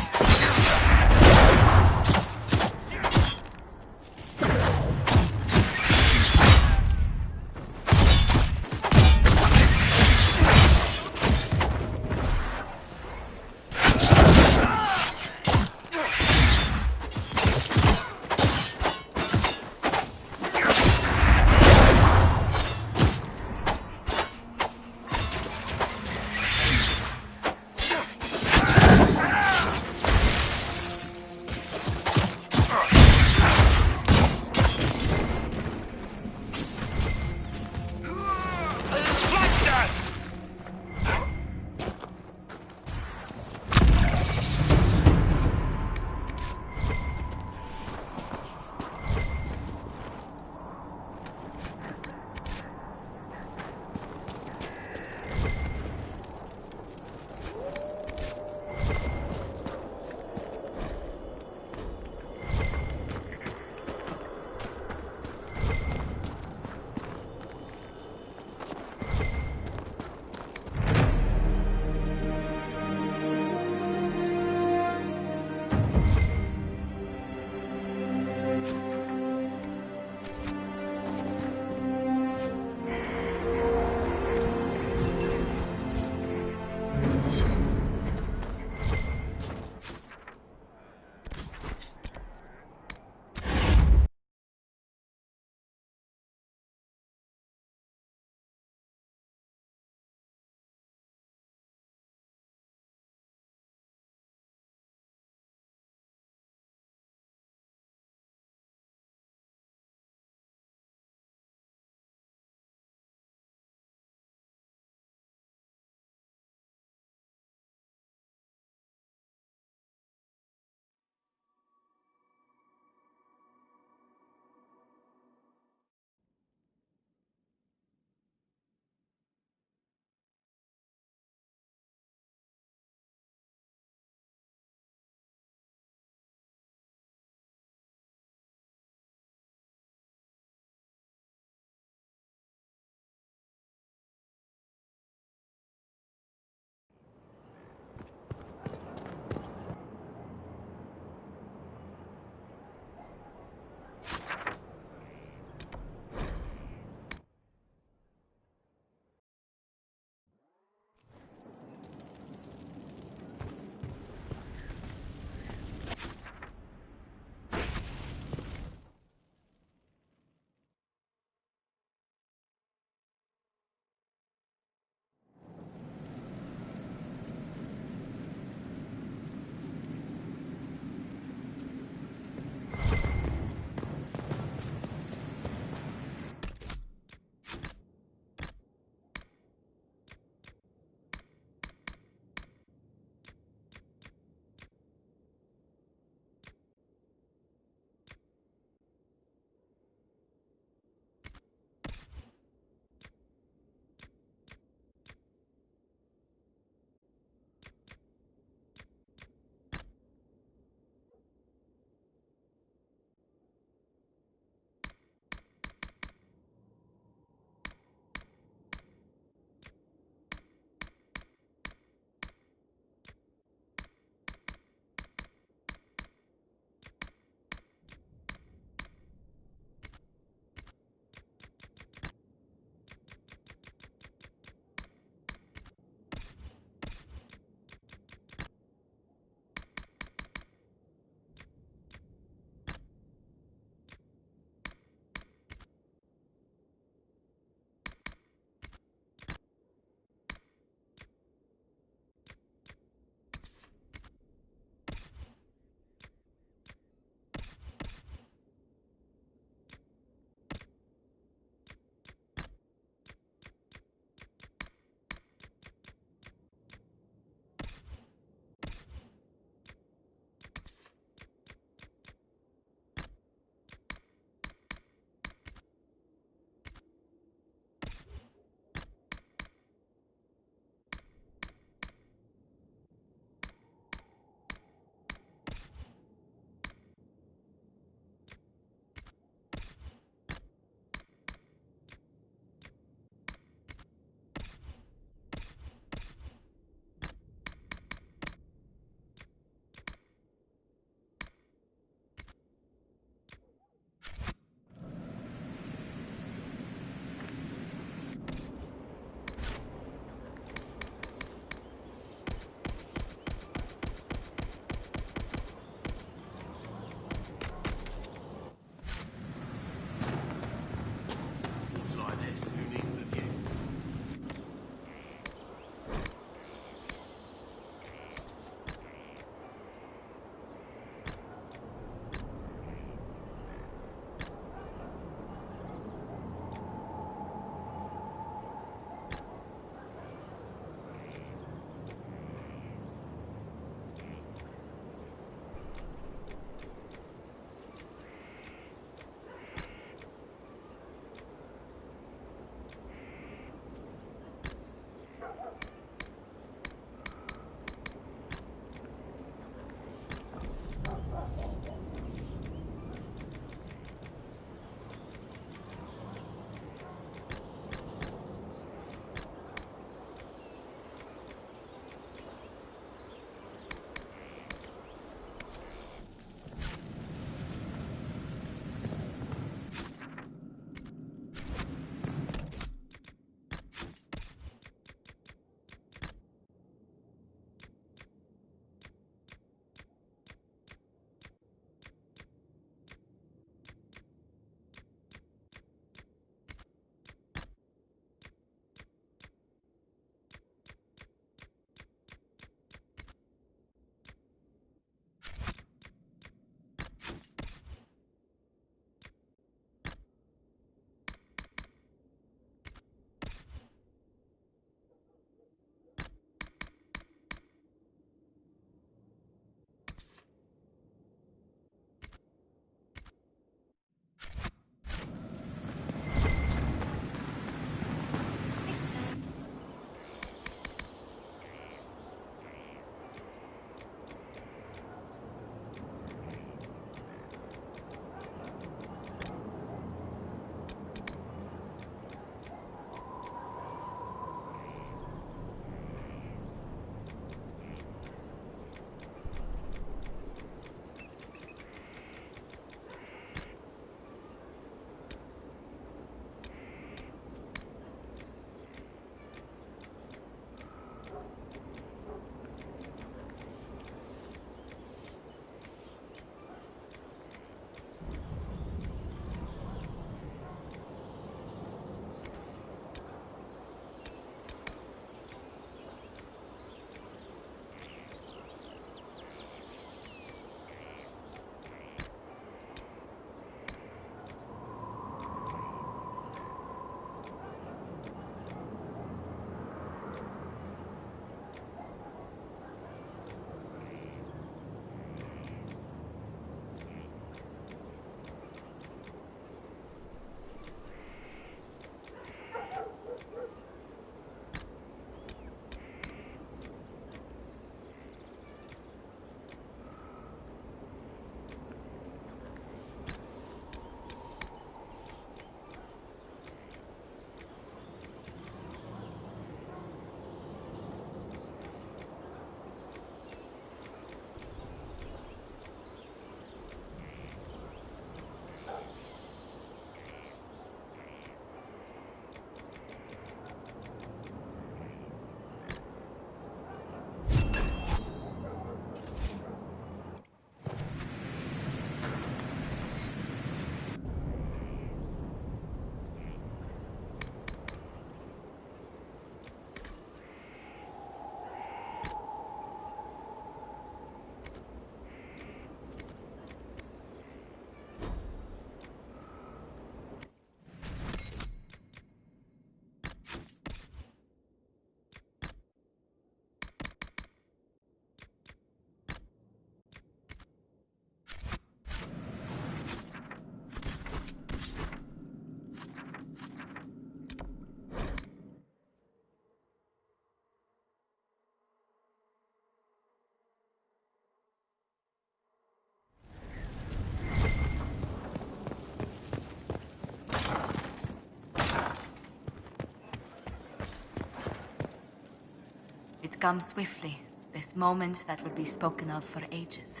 comes swiftly, this moment that will be spoken of for ages.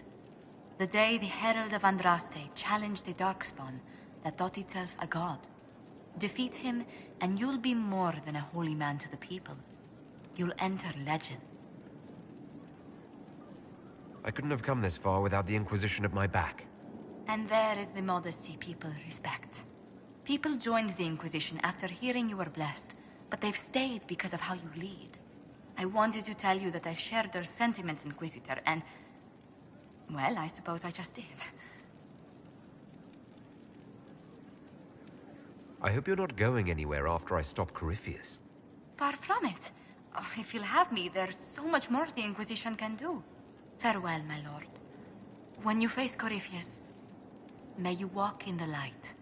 The day the Herald of Andraste challenged the Darkspawn that thought itself a god. Defeat him, and you'll be more than a holy man to the people. You'll enter legend. I couldn't have come this far without the Inquisition at my back. And there is the modesty people respect. People joined the Inquisition after hearing you were blessed, but they've stayed because of how you lead. I wanted to tell you that I shared their sentiments, Inquisitor, and... well, I suppose I just did. I hope you're not going anywhere after I stop Corypheus. Far from it. Oh, if you'll have me, there's so much more the Inquisition can do. Farewell, my lord. When you face Corypheus, may you walk in the light.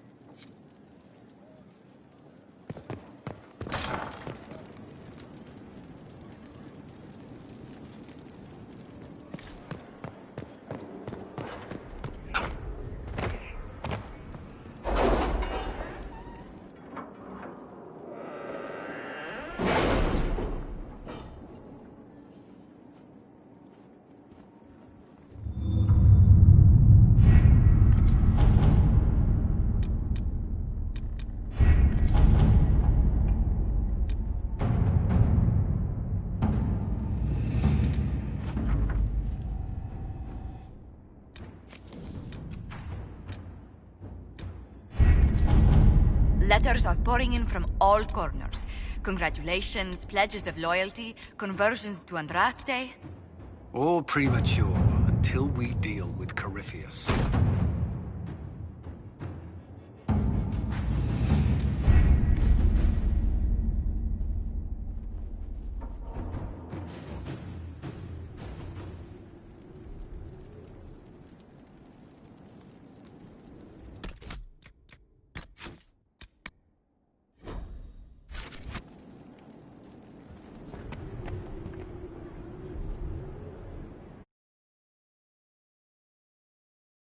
Letters are pouring in from all corners. Congratulations, pledges of loyalty, conversions to Andraste. All premature until we deal with Corypheus.